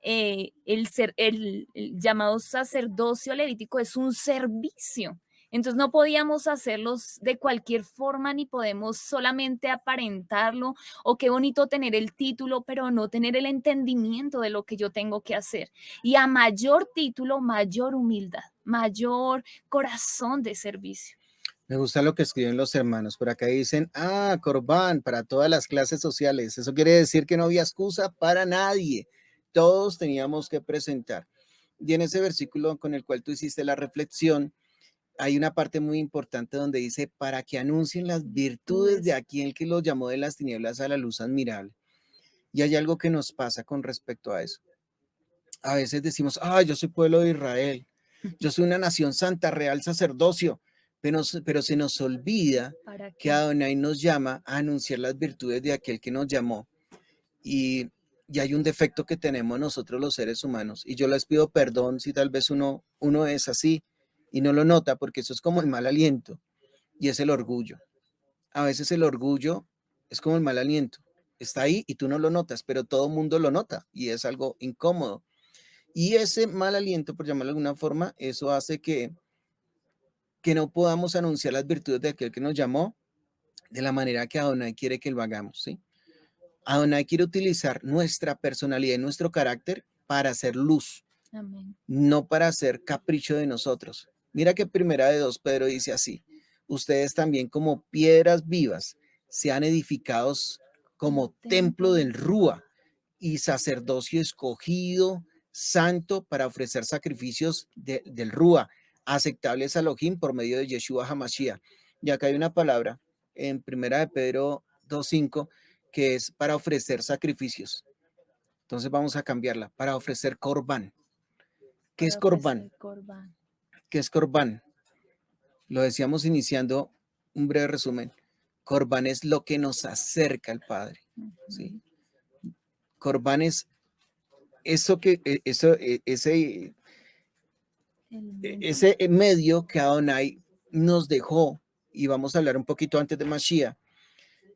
Speaker 2: el llamado sacerdocio levítico es un servicio. Entonces no podíamos hacerlos de cualquier forma ni podemos solamente aparentarlo o qué bonito tener el título, pero no tener el entendimiento de lo que yo tengo que hacer. Y a mayor título, mayor humildad, mayor corazón de servicio.
Speaker 1: Me gusta lo que escriben los hermanos. Por acá dicen, Corbán, para todas las clases sociales. Eso quiere decir que no había excusa para nadie. Todos teníamos que presentar. Y en ese versículo con el cual tú hiciste la reflexión, hay una parte muy importante donde dice, para que anuncien las virtudes de
Speaker 2: Virtudes.
Speaker 1: aquel que los llamó de las tinieblas a la luz admirable. Y hay algo que nos pasa con respecto a eso. A veces decimos, yo soy pueblo de Israel, yo soy una nación santa, real sacerdocio, pero se nos olvida
Speaker 2: ¿Para
Speaker 1: que
Speaker 2: qué?
Speaker 1: Adonai nos llama a anunciar las virtudes de aquel que nos llamó. y, y hay un defecto que tenemos nosotros los seres humanos. Y yo les pido perdón si tal vez uno es así y no lo nota, porque eso es como el mal aliento y es el orgullo. A veces el orgullo es como el mal aliento. Está ahí y tú no lo notas, pero todo el mundo lo nota y es algo incómodo. Y ese mal aliento, por llamarlo de alguna forma, eso hace que no podamos anunciar las virtudes de aquel que nos llamó de la manera que Adonai quiere que lo hagamos, ¿sí? Adonai quiere utilizar nuestra personalidad y nuestro carácter para hacer luz,
Speaker 2: Amén.
Speaker 1: no para hacer capricho de nosotros. Mira que primera de 2 Pedro dice así: ustedes también como piedras vivas sean edificados como templo del Rúa y sacerdocio escogido, santo, para ofrecer sacrificios del Rúa, aceptables a Elohim por medio de Yeshua HaMashiach. Y acá hay una palabra en primera de Pedro 2:5 que es para ofrecer sacrificios. Entonces vamos a cambiarla, para ofrecer corbán. ¿Qué es corbán? ¿Qué es corbán? Lo decíamos iniciando un breve resumen. Corbán es lo que nos acerca al Padre, ¿sí? Corbán es eso ese medio que Adonai nos dejó, y vamos a hablar un poquito antes de Mashiach,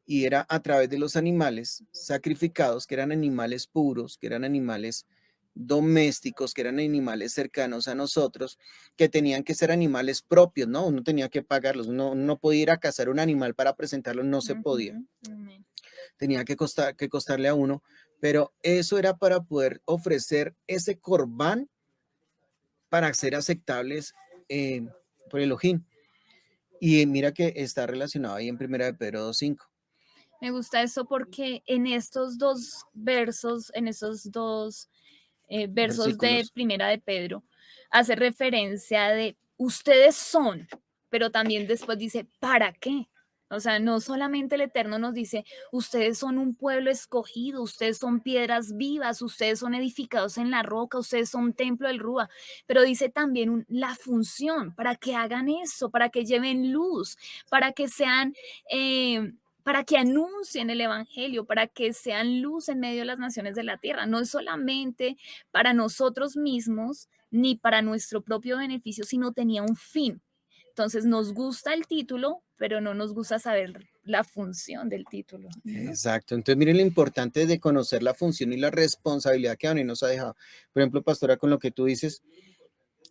Speaker 1: y era a través de los animales sacrificados, que eran animales puros, que eran animales domésticos, que eran animales cercanos a nosotros, que tenían que ser animales propios, ¿no? Uno tenía que pagarlos, uno no podía ir a cazar un animal para presentarlo, no se podía. Tenía que costarle a uno, pero eso era para poder ofrecer ese corbán para ser aceptables por Elohim. Y mira que está relacionado ahí en primera de Pedro 2:5.
Speaker 2: Me gusta eso porque en estos dos versos, en esos dos versos de
Speaker 1: Versículos.
Speaker 2: Primera de Pedro, hace referencia de ustedes son, pero también después dice, ¿para qué? O sea, no solamente el Eterno nos dice, ustedes son un pueblo escogido, ustedes son piedras vivas, ustedes son edificados en la roca, ustedes son templo del Rúa, pero dice también la función, para que hagan eso, para que lleven luz, para que sean... para que anuncien el Evangelio, para que sean luz en medio de las naciones de la tierra. No es solamente para nosotros mismos ni para nuestro propio beneficio, sino tenía un fin. Entonces nos gusta el título, pero no nos gusta saber la función del título, ¿no?
Speaker 1: Exacto. Entonces, miren lo importante de conocer la función y la responsabilidad que Adonai nos ha dejado. Por ejemplo, pastora, con lo que tú dices,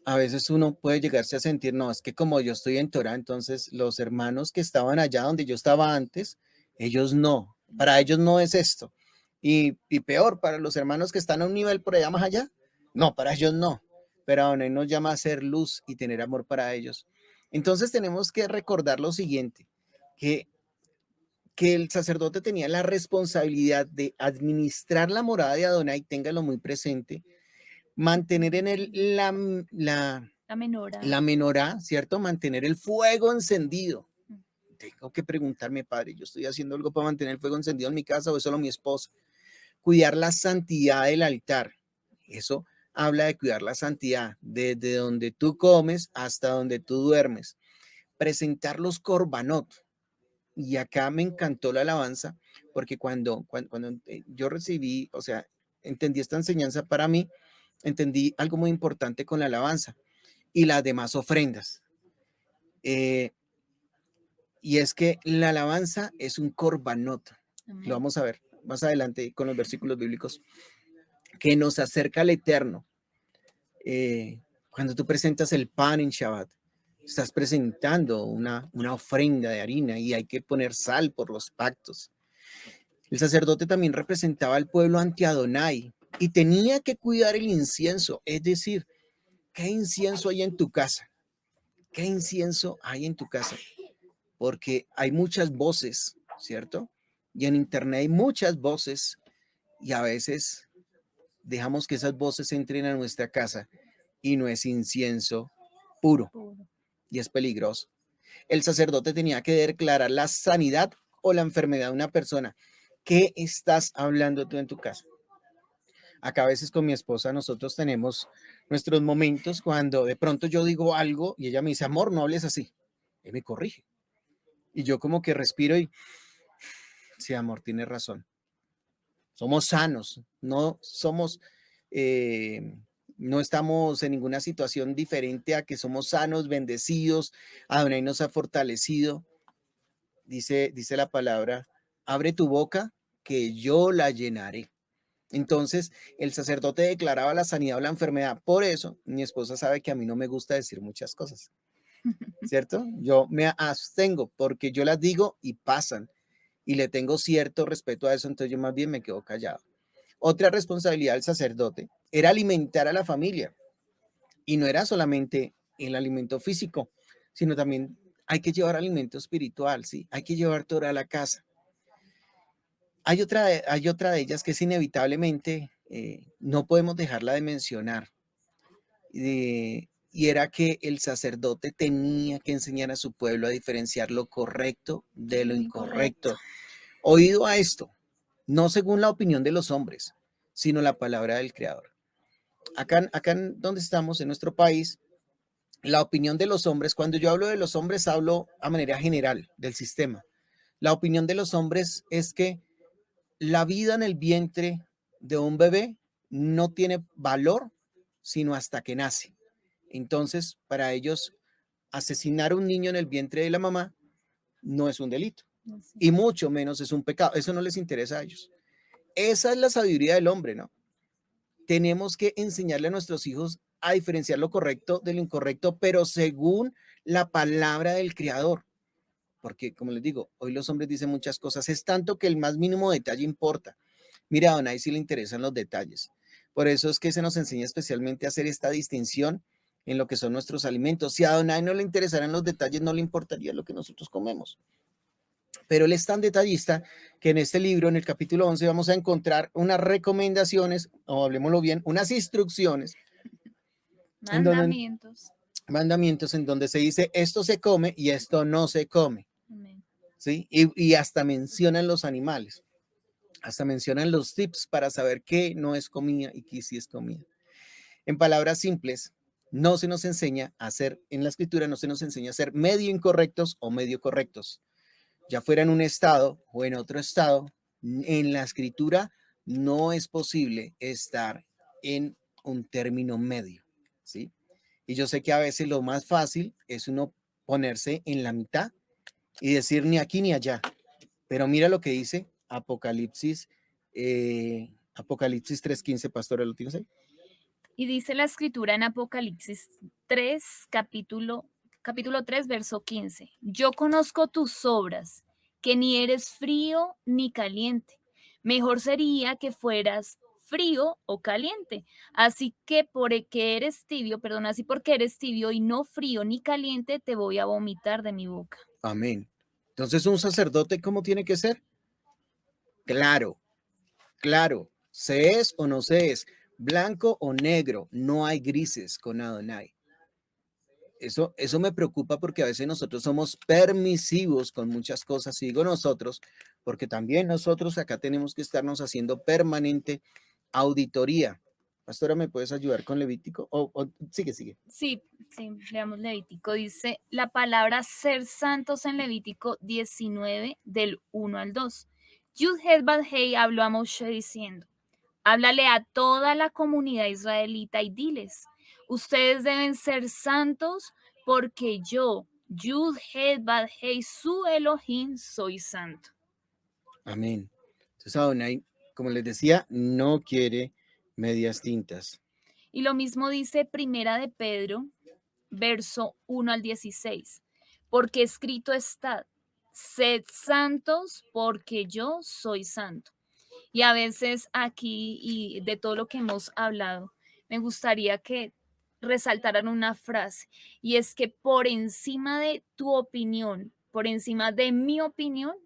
Speaker 1: a veces uno puede llegarse a sentir, no, es que como yo estoy en Torah, entonces los hermanos que estaban allá donde yo estaba antes, ellos no, para ellos no es esto. Y peor, para los hermanos que están a un nivel por allá más allá, no, para ellos no. Pero Adonai nos llama a ser luz y tener amor para ellos. Entonces tenemos que recordar lo siguiente, que que el sacerdote tenía la responsabilidad de administrar la morada de Adonai, téngalo muy presente, mantener en él la menorá, ¿cierto? Mantener el fuego encendido. Tengo que preguntarme, padre, ¿yo estoy haciendo algo para mantener el fuego encendido en mi casa o es solo mi esposa? Cuidar la santidad del altar. Eso habla de cuidar la santidad, desde donde tú comes hasta donde tú duermes. Presentar los korbanot. Y acá me encantó la alabanza, porque cuando yo recibí, o sea, entendí esta enseñanza para mí, entendí algo muy importante con la alabanza y las demás ofrendas. Eh, y es que la alabanza es un korbanot. Lo vamos a ver más adelante con los versículos bíblicos, que nos acerca al Eterno. Cuando tú presentas el pan en Shabbat, estás presentando una ofrenda de harina y hay que poner sal por los pactos. El sacerdote también representaba al pueblo ante Adonai y tenía que cuidar el incienso, es decir, ¿qué incienso hay en tu casa? ¿Qué incienso hay en tu casa? Porque hay muchas voces, ¿cierto? Y en internet hay muchas voces y a veces dejamos que esas voces entren a nuestra casa y no es incienso puro y es peligroso. El sacerdote tenía que declarar la sanidad o la enfermedad de una persona. ¿Qué estás hablando tú en tu casa? Acá a veces con mi esposa nosotros tenemos nuestros momentos cuando de pronto yo digo algo y ella me dice, amor, no hables así. Y me corrige. Y yo como que respiro y, sí, amor, tienes razón. somos sanos, no somos, eh, no estamos en ninguna situación diferente a que somos sanos, bendecidos, Adonai nos ha fortalecido. Dice la palabra, abre tu boca que yo la llenaré. Entonces, el sacerdote declaraba la sanidad o la enfermedad. Por eso, mi esposa sabe que a mí no me gusta decir muchas cosas, ¿cierto? Yo me abstengo porque yo las digo y pasan y le tengo cierto respeto a eso, entonces yo más bien me quedo callado. Otra responsabilidad del sacerdote era alimentar a la familia y no era solamente el alimento físico, sino también hay que llevar alimento espiritual, ¿sí? Hay que llevar Torah a la casa. Hay otra de ellas que es inevitablemente, no podemos dejarla de mencionar, y era que el sacerdote tenía que enseñar a su pueblo a diferenciar lo correcto de lo
Speaker 2: Incorrecto.
Speaker 1: incorrecto. Oído a esto, no según la opinión de los hombres, sino la palabra del Creador. Acá en donde estamos, en nuestro país, la opinión de los hombres, cuando yo hablo de los hombres, hablo a manera general del sistema. La opinión de los hombres es que la vida en el vientre de un bebé no tiene valor sino hasta que nace. Entonces, para ellos, asesinar a un niño en el vientre de la mamá no es un delito y mucho menos es un pecado. Eso no les interesa a ellos. Esa es la sabiduría del hombre, ¿no? Tenemos que enseñarle a nuestros hijos a diferenciar lo correcto de lo incorrecto, pero según la palabra del Creador. Porque, como les digo, hoy los hombres dicen muchas cosas, es tanto que el más mínimo detalle importa. Mira, a Donai sí le interesan los detalles. Por eso es que se nos enseña especialmente a hacer esta distinción en lo que son nuestros alimentos. Si a Donai no le interesaran los detalles, no le importaría lo que nosotros comemos. Pero él es tan detallista que en este libro, en el capítulo 11, vamos a encontrar unas recomendaciones, o hablemoslo bien, unas instrucciones, en donde,
Speaker 2: Mandamientos.
Speaker 1: mandamientos en donde se dice esto se come y esto no se come.
Speaker 2: Amén.
Speaker 1: ¿Sí? Y hasta mencionan los animales, hasta mencionan los tips para saber qué no es comida y qué sí es comida. En palabras simples, no se nos enseña a ser, en la escritura no se nos enseña a ser medio incorrectos o medio correctos. Ya fuera en un estado o en otro estado, en la escritura no es posible estar en un término medio, ¿sí? Y yo sé que a veces lo más fácil es uno ponerse en la mitad y decir ni aquí ni allá. Pero mira lo que dice Apocalipsis 3:15, pastora, ¿lo tienes ahí?
Speaker 2: Y dice la escritura en Apocalipsis 3, capítulo 3, verso 15. Yo conozco tus obras, que ni eres frío ni caliente. Mejor sería que fueras frío o caliente. Así que así porque eres tibio y no frío ni caliente, te voy a vomitar de mi boca.
Speaker 1: Amén. Entonces, un sacerdote, ¿cómo tiene que ser? Claro, claro, se es o no se es, blanco o negro, no hay grises con Adonai. Eso me preocupa porque a veces nosotros somos permisivos con muchas cosas, y digo nosotros, porque también nosotros acá tenemos que estarnos haciendo permanente auditoría. Pastora, ¿me puedes ayudar con Levítico? Sigue, sigue.
Speaker 2: Sí, sí, leamos Levítico. Dice la palabra ser santos en Levítico 19 del 1 al 2. Yud-Het Bad-Hei habló a Moshe diciendo, háblale a toda la comunidad israelita y diles, ustedes deben ser santos porque yo, Yud-Het Bad-Hei, su Elohim, soy santo.
Speaker 1: Amén. Entonces Adonai, como les decía, no quiere medias tintas.
Speaker 2: Y lo mismo dice Primera de Pedro, verso 1 al 16. Porque escrito está, sed santos porque yo soy santo. Y a veces aquí y de todo lo que hemos hablado, me gustaría que resaltaran una frase y es que por encima de tu opinión, por encima de mi opinión,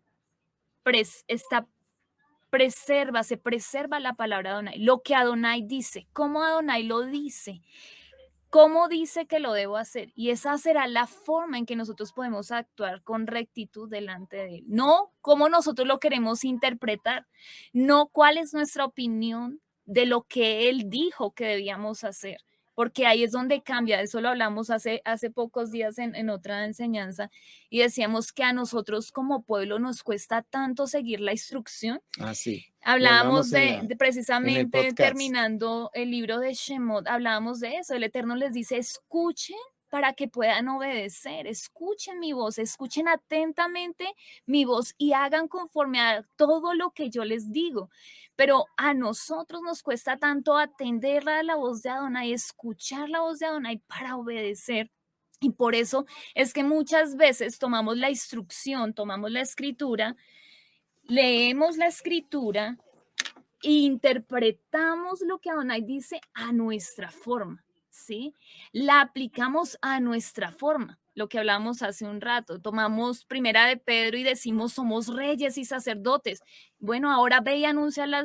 Speaker 2: se preserva la palabra Adonai, lo que Adonai dice, cómo Adonai lo dice, cómo dice que lo debo hacer. Y esa será la forma en que nosotros podemos actuar con rectitud delante de Él. No cómo nosotros lo queremos interpretar, no cuál es nuestra opinión de lo que Él dijo que debíamos hacer. porque ahí es donde cambia. Eso lo hablamos hace pocos días en otra enseñanza y decíamos que a nosotros como pueblo nos cuesta tanto seguir la instrucción.
Speaker 1: Así, lo
Speaker 2: Hablábamos
Speaker 1: hablamos
Speaker 2: de
Speaker 1: en el
Speaker 2: precisamente
Speaker 1: podcast.
Speaker 2: terminando el libro de Shemot, hablábamos de eso. El Eterno les dice, escuchen para que puedan obedecer, escuchen mi voz, escuchen atentamente mi voz y hagan conforme a todo lo que yo les digo. Pero a nosotros nos cuesta tanto atender a la voz de Adonai, escuchar la voz de Adonai para obedecer. Y por eso es que muchas veces tomamos la instrucción, tomamos la escritura, leemos la escritura e interpretamos lo que Adonai dice a nuestra forma, ¿sí? La aplicamos a nuestra forma, lo que hablamos hace un rato. Tomamos primera de Pedro y decimos, somos reyes y sacerdotes. Bueno, ahora ve y anuncia
Speaker 1: Ve-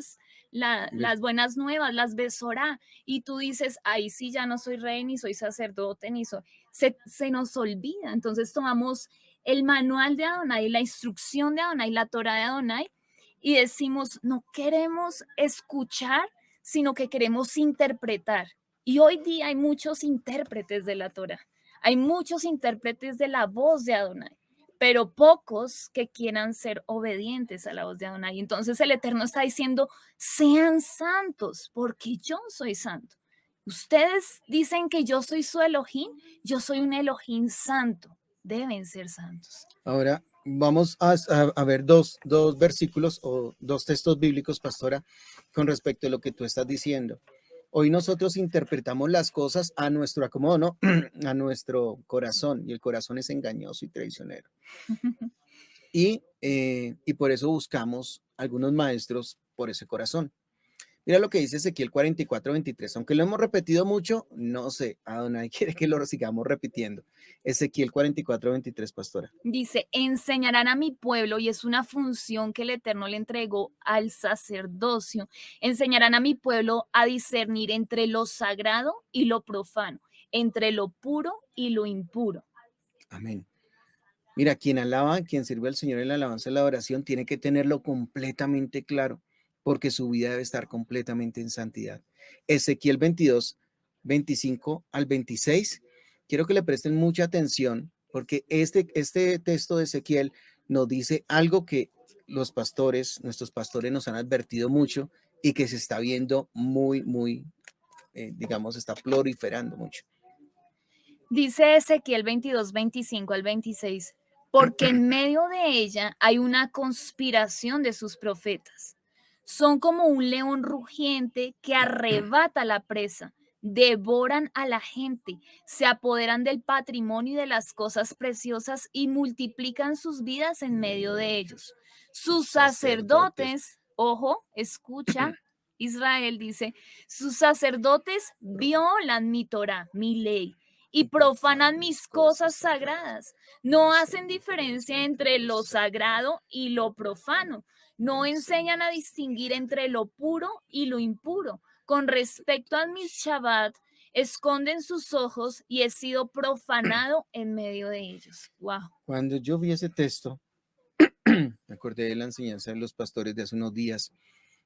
Speaker 2: las buenas nuevas, las besorá. Y tú dices, ahí sí ya no soy rey, ni soy sacerdote, ni soy... Se nos olvida. Entonces tomamos el manual de Adonai, la instrucción de Adonai, la Torah de Adonai, y decimos, no queremos escuchar, sino que queremos interpretar. Y hoy día hay muchos intérpretes de la Torah, hay muchos intérpretes de la voz de Adonai, pero pocos que quieran ser obedientes a la voz de Adonai. Entonces el Eterno está diciendo, sean santos, porque yo soy santo. Ustedes dicen que yo soy su Elohim, yo soy un Elohim santo, deben ser santos.
Speaker 1: Ahora vamos a ver dos versículos o dos textos bíblicos, pastora, con respecto a lo que tú estás diciendo. Hoy nosotros interpretamos las cosas a nuestro acomodo, ¿no? A nuestro corazón, y el corazón es engañoso y traicionero. Y por eso buscamos algunos maestros por ese corazón. Mira lo que dice Ezequiel 44:23. Aunque lo hemos repetido mucho, no sé, Adonai quiere que lo sigamos repitiendo. Ezequiel 44:23, pastora.
Speaker 2: Dice, enseñarán a mi pueblo, y es una función que el Eterno le entregó al sacerdocio, enseñarán a mi pueblo a discernir entre lo sagrado y lo profano, entre lo puro y lo impuro.
Speaker 1: Amén. Mira, quien alaba, quien sirve al Señor en la alabanza y la oración, tiene que tenerlo completamente claro, porque su vida debe estar completamente en santidad. Ezequiel 22:25 al 26. Quiero que le presten mucha atención, porque este texto de Ezequiel nos dice algo que los pastores, nuestros pastores nos han advertido mucho y que se está viendo muy, digamos, está proliferando mucho.
Speaker 2: Dice Ezequiel 22:25 al 26, porque en medio de ella hay una conspiración de sus profetas. Son como un león rugiente que arrebata la presa, devoran a la gente, se apoderan del patrimonio y de las cosas preciosas y multiplican sus vidas en medio de ellos. Sus
Speaker 1: Sacerdotes.
Speaker 2: sacerdotes, ojo, escucha, Israel dice, sus sacerdotes violan mi Torah, mi ley, y profanan mis cosas sagradas. No hacen diferencia entre lo sagrado y lo profano. No enseñan a distinguir entre lo puro y lo impuro. Con respecto a mis Shabbat, esconden sus ojos y he sido profanado en medio de ellos. Wow.
Speaker 1: Cuando yo vi ese texto, me acordé de la enseñanza de los pastores de hace unos días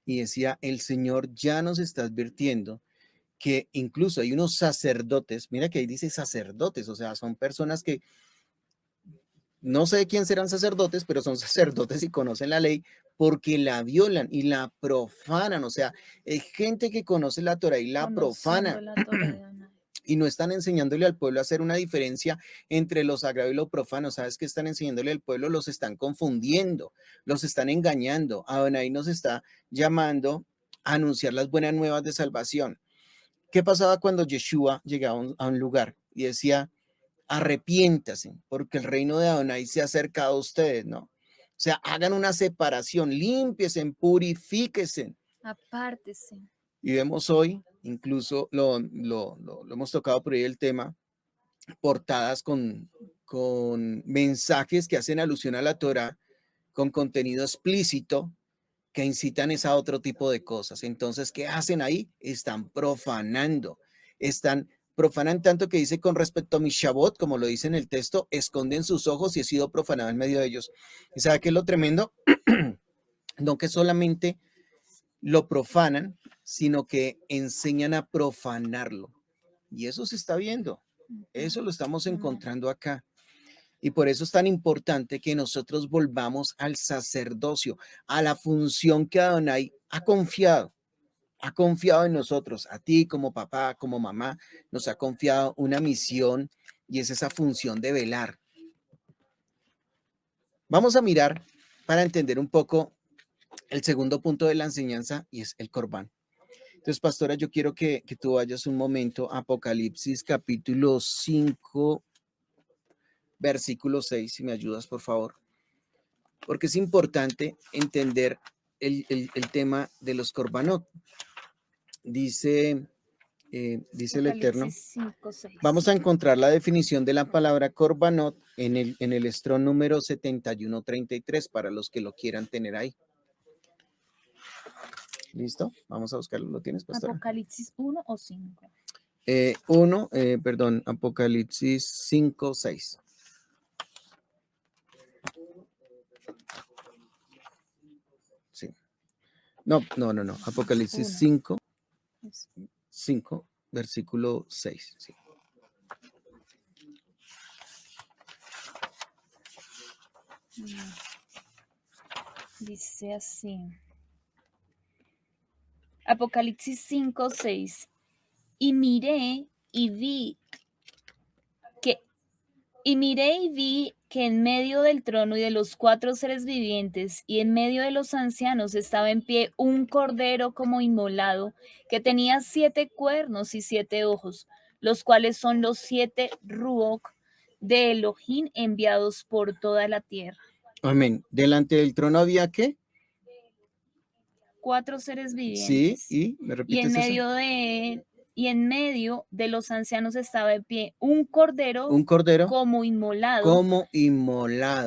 Speaker 1: y decía, el Señor ya nos está advirtiendo que incluso hay unos sacerdotes, mira que ahí dice sacerdotes, o sea, son personas que no sé quién serán sacerdotes, pero son sacerdotes y conocen la ley porque la violan y la profanan, o sea, hay gente que conoce la Torah y la
Speaker 2: Conociendo
Speaker 1: profana.
Speaker 2: la Torah de Adonai.
Speaker 1: Y no están enseñándole al pueblo a hacer una diferencia entre lo sagrado y lo profano. ¿Sabes qué están enseñándole al pueblo? Los están confundiendo, los están engañando. Adonai nos está llamando a anunciar las buenas nuevas de salvación. ¿Qué pasaba cuando Yeshua llegaba a un lugar y decía, arrepiéntase, porque el reino de Adonai se ha acercado a ustedes, ¿no? O sea, hagan una separación, límpiesen, purifíquesen.
Speaker 2: Apártese.
Speaker 1: Y vemos hoy, incluso lo hemos tocado por ahí el tema, portadas con mensajes que hacen alusión a la Torah, con contenido explícito, que incitan a otro tipo de cosas. Entonces, ¿qué hacen ahí? Están profanando, profanan tanto que dice con respecto a mi Shabbat, como lo dice en el texto, esconden sus ojos y he sido profanado en medio de ellos. ¿Y sabe qué es lo tremendo? No que solamente lo profanan, sino que enseñan a profanarlo. Y eso se está viendo. Eso lo estamos
Speaker 2: Amén.
Speaker 1: encontrando acá. Y por eso es tan importante que nosotros volvamos al sacerdocio, a la función que Adonai ha confiado. Ha confiado en nosotros, a ti como papá, como mamá, nos ha confiado una misión y es esa función de velar. Vamos a mirar para entender un poco el segundo punto de la enseñanza y es el Corbán. Entonces, pastora, yo quiero que tú vayas un momento a Apocalipsis capítulo 5, versículo 6, si me ayudas, por favor, porque es importante entender el tema de los Corbanot. Dice el Eterno.
Speaker 2: Apocalipsis 5:6.
Speaker 1: Vamos a encontrar la definición de la palabra Corbanot en el estrón número 7133 para los que lo quieran tener ahí. ¿Listo? Vamos a buscarlo. ¿Lo tienes, pastora?
Speaker 2: Apocalipsis 1 o 5.
Speaker 1: Apocalipsis 5, 6. Sí. No. Apocalipsis 5, 5, versículo 6. Sí.
Speaker 2: Dice así. Apocalipsis 5, 6. Y miré y vi que en medio del trono y de los 4 seres vivientes y en medio de los ancianos estaba en pie un cordero como inmolado, que tenía 7 cuernos y 7 ojos, los cuales son los 7 Ruach de Elohim enviados por toda la tierra.
Speaker 1: Amén. Delante del trono había ¿qué?
Speaker 2: 4 seres vivientes.
Speaker 1: Sí, y me repites
Speaker 2: Y en medio de los ancianos estaba en pie un cordero como inmolado,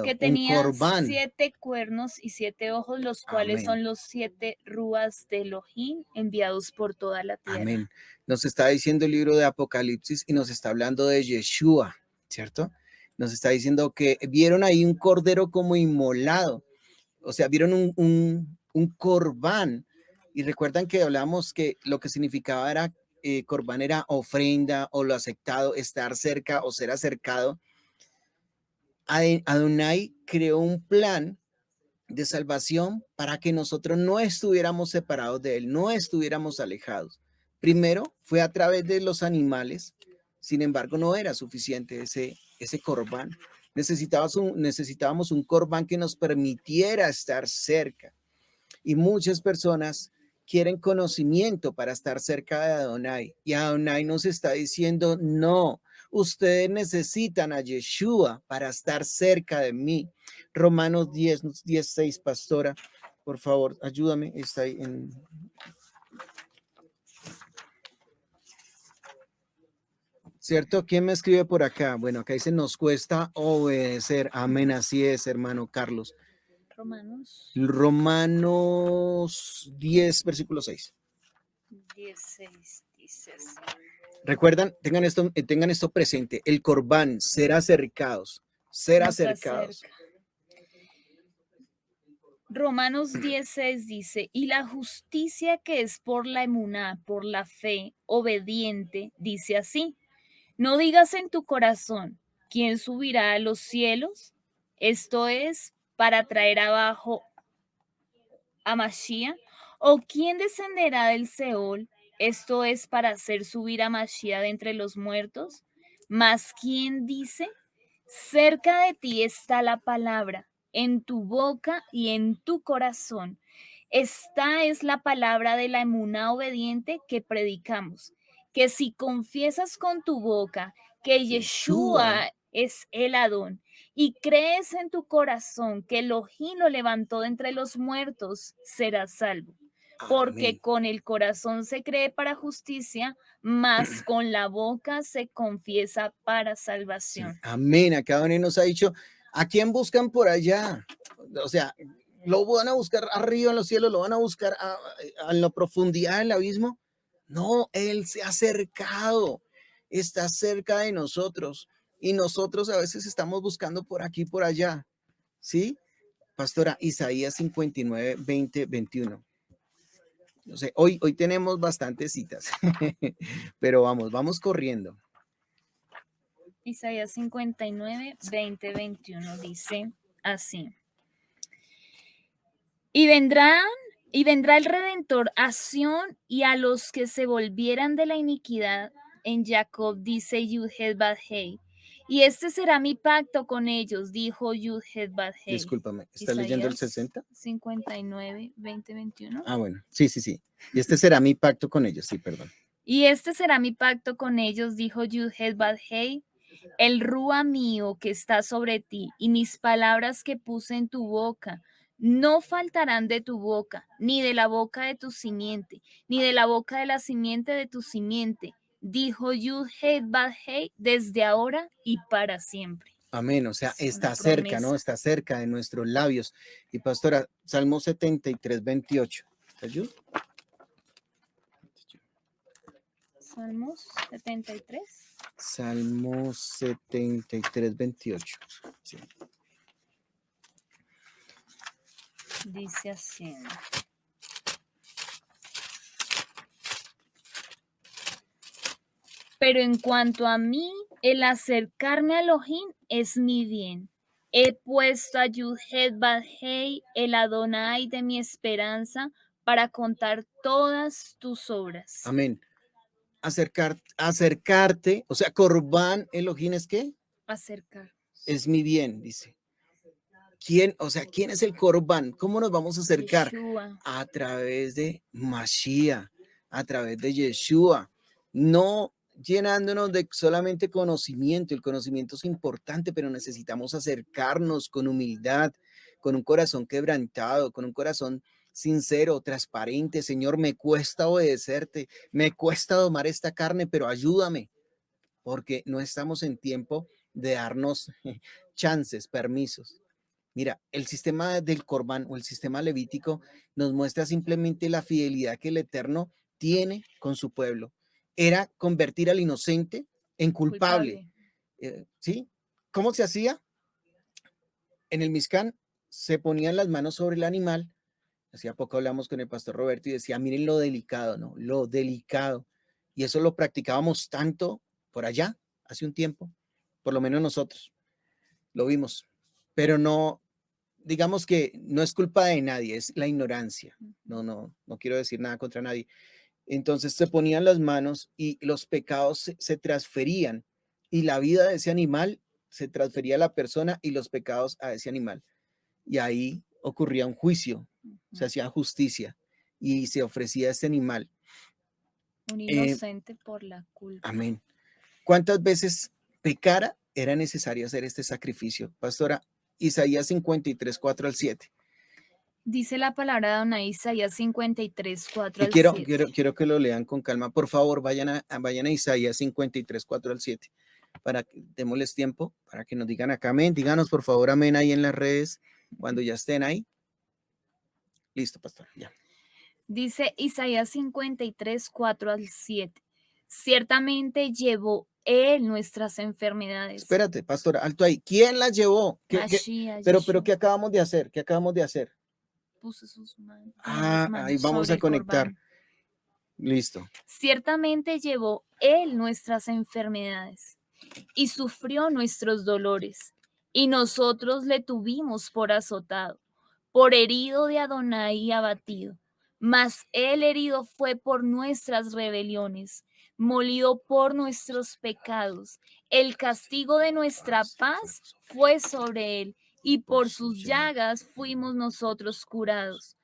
Speaker 2: que tenía
Speaker 1: un corbán.
Speaker 2: 7 cuernos y 7 ojos, los cuales son los 7 Ruas de Elohim enviados por toda la tierra.
Speaker 1: Amén. Nos está diciendo el libro de Apocalipsis y nos está hablando de Yeshua, ¿cierto? Nos está diciendo que vieron ahí un cordero como inmolado, o sea, vieron un corbán. Y recuerdan que hablamos que lo que significaba era corbán era ofrenda o lo aceptado, estar cerca o ser acercado. Adonai creó un plan de salvación para que nosotros no estuviéramos separados de él, no estuviéramos alejados. Primero fue a través de los animales, sin embargo no era suficiente ese corbán. Necesitábamos un corbán que nos permitiera estar cerca. Y muchas personas quieren conocimiento para estar cerca de Adonai. Y Adonai nos está diciendo, no, ustedes necesitan a Yeshua para estar cerca de mí. Romanos 10:6, pastora, por favor, ayúdame. Está ahí en... ¿Cierto? ¿Quién me escribe por acá? Bueno, acá dice, nos cuesta obedecer. Amén, así es, hermano Carlos. Romanos 10, versículo 6.
Speaker 2: 10:6 dice así.
Speaker 1: Recuerdan, tengan esto presente, el corbán, ser acercados.
Speaker 2: Romanos 10:6 dice, y la justicia que es por la emuná, por la fe, obediente, dice así, no digas en tu corazón, ¿quién subirá a los cielos? Esto es, para traer abajo a Mashiach, o quién descenderá del Seol, esto es, para hacer subir a Mashiach de entre los muertos, mas quién dice, cerca de ti está la palabra, en tu boca y en tu corazón. Esta es la palabra de la emuná obediente que predicamos, que si confiesas con tu boca que Yeshua es el Adón y crees en tu corazón que Elohim lo levantó de entre los muertos, serás salvo. Porque
Speaker 1: Amén.
Speaker 2: con el corazón se cree para justicia, mas con la boca se confiesa para salvación.
Speaker 1: Sí. Amén. Acá Adonai nos ha dicho, ¿a quién buscan por allá? O sea, ¿lo van a buscar arriba en los cielos? ¿Lo van a buscar a la profundidad del abismo? No, Él se ha acercado, está cerca de nosotros y nosotros a veces estamos buscando por aquí, por allá. ¿Sí? Pastora, Isaías 59, 20, 21. No sé, hoy tenemos bastantes citas, pero vamos corriendo.
Speaker 2: Isaías 59, 20, 21 dice así. Y vendrán, y vendrá el Redentor a Sión y a los que se volvieran de la iniquidad en Jacob, dice Yud-Heh-Bad-Hei. Y este será mi pacto con ellos, dijo Yud-Heh-Bad-Hei.
Speaker 1: Discúlpame, ¿estás leyendo el
Speaker 2: Isaías
Speaker 1: 60?
Speaker 2: 59, 20, 21.
Speaker 1: Ah, bueno, sí, sí, sí. Y este será mi pacto con ellos, sí, perdón.
Speaker 2: Y este será mi pacto con ellos, dijo Yud-Heh-Bad-Hei, el rúa mío que está sobre ti y mis palabras que puse en tu boca no faltarán de tu boca, ni de la boca de tu simiente, ni de la boca de la simiente de tu simiente, dijo Yud-Heh-Bad-Hei, desde ahora y para siempre.
Speaker 1: Amén, o sea,
Speaker 2: Es una
Speaker 1: está cerca, ¿no?
Speaker 2: promesa.
Speaker 1: Está cerca de nuestros labios. Y pastora, Salmo 73, 28. ¿Te ayudo?
Speaker 2: Salmos 73.
Speaker 1: Salmo 73, 28. Sí.
Speaker 2: Dice así. Pero en cuanto a mí, el acercarme a Elohim es mi bien. He puesto a Yud-Heh-Bad-Hei, el Adonai de mi esperanza, para contar todas tus obras.
Speaker 1: Amén. Acercarte, o sea, Corbán Elohim es qué?
Speaker 2: Acercar.
Speaker 1: Es mi bien, dice. ¿Quién, o sea, quién es el Corbán? ¿Cómo nos vamos a acercar?
Speaker 2: Yeshua.
Speaker 1: A través de Mashiach, a través de Yeshua, no llenándonos de solamente conocimiento. El conocimiento es importante, pero necesitamos acercarnos con humildad, con un corazón quebrantado, con un corazón sincero, transparente. Señor, me cuesta obedecerte, me cuesta domar esta carne, pero ayúdame, porque no estamos en tiempo de darnos chances, permisos. Mira, el sistema del Corbán o el sistema levítico nos muestra simplemente la fidelidad que el Eterno tiene con su pueblo. Era convertir al inocente en culpable. ¿Sí? ¿Cómo se hacía? En el Mizcán se ponían las manos sobre el animal. Hacía poco hablamos con el pastor Roberto y decía, miren lo delicado, ¿no? Lo delicado. Y eso lo practicábamos tanto por allá, hace un tiempo, por lo menos nosotros lo vimos, pero no, digamos que no es culpa de nadie, es la ignorancia. No quiero decir nada contra nadie. Entonces se ponían las manos y los pecados se transferían y la vida de ese animal se transfería a la persona y los pecados a ese animal. Y ahí ocurría un juicio, se hacía justicia y se ofrecía este animal.
Speaker 2: Un inocente por la culpa.
Speaker 1: Amén. ¿Cuántas veces pecara era necesario hacer este sacrificio? Pastora, Isaías 53, 4 al 7.
Speaker 2: Dice la palabra de Adonai, Isaías 53, 4
Speaker 1: Y
Speaker 2: al
Speaker 1: quiero,
Speaker 2: 7.
Speaker 1: quiero que lo lean con calma. Por favor, vayan a Isaías 53, 4 al 7, para que démosles tiempo, para que nos digan acá amén. Díganos, por favor, amén ahí en las redes, cuando ya estén ahí. Listo, pastor, ya.
Speaker 2: Dice Isaías 53, 4 al 7. Ciertamente llevó él nuestras enfermedades.
Speaker 1: Espérate, pastora, alto ahí. ¿Quién las llevó?
Speaker 2: Mashiach,
Speaker 1: Pero,
Speaker 2: Yeshua,
Speaker 1: ¿qué acabamos de hacer? ¿Qué acabamos de hacer?
Speaker 2: puso ponía las
Speaker 1: Ahí
Speaker 2: manos
Speaker 1: vamos
Speaker 2: sobre
Speaker 1: a
Speaker 2: el
Speaker 1: conectar.
Speaker 2: Corbán.
Speaker 1: Listo.
Speaker 2: Ciertamente llevó él nuestras enfermedades y sufrió nuestros dolores, y nosotros le tuvimos por azotado, por herido de Adonai y abatido. Mas él herido fue por nuestras rebeliones, molido por nuestros pecados. El castigo de nuestra paz fue sobre él, y por sus llagas fuimos nosotros curados.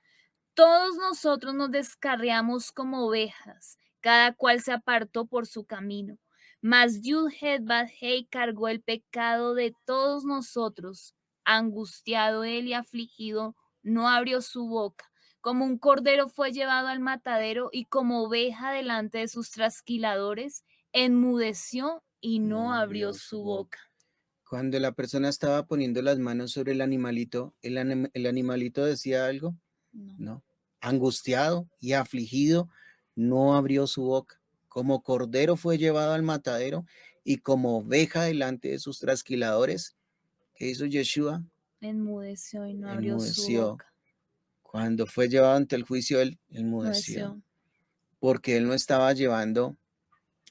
Speaker 2: Todos nosotros nos descarriamos como ovejas, cada cual se apartó por su camino. Mas Yud-Heh-Bad-Hei cargó el pecado de todos nosotros. Angustiado él y afligido, no abrió su boca. Como un cordero fue llevado al matadero y como oveja delante de sus trasquiladores, enmudeció y no abrió su boca.
Speaker 1: Cuando la persona estaba poniendo las manos sobre el animalito, el animalito decía algo. No. Angustiado y afligido, no abrió su boca. Como cordero fue llevado al matadero y como oveja delante de sus trasquiladores, ¿qué hizo Yeshua?
Speaker 2: Enmudeció y no abrió su
Speaker 1: Enmudeció.
Speaker 2: boca.
Speaker 1: Cuando fue llevado ante el juicio, él enmudeció,
Speaker 2: Nuecio.
Speaker 1: porque él no estaba llevando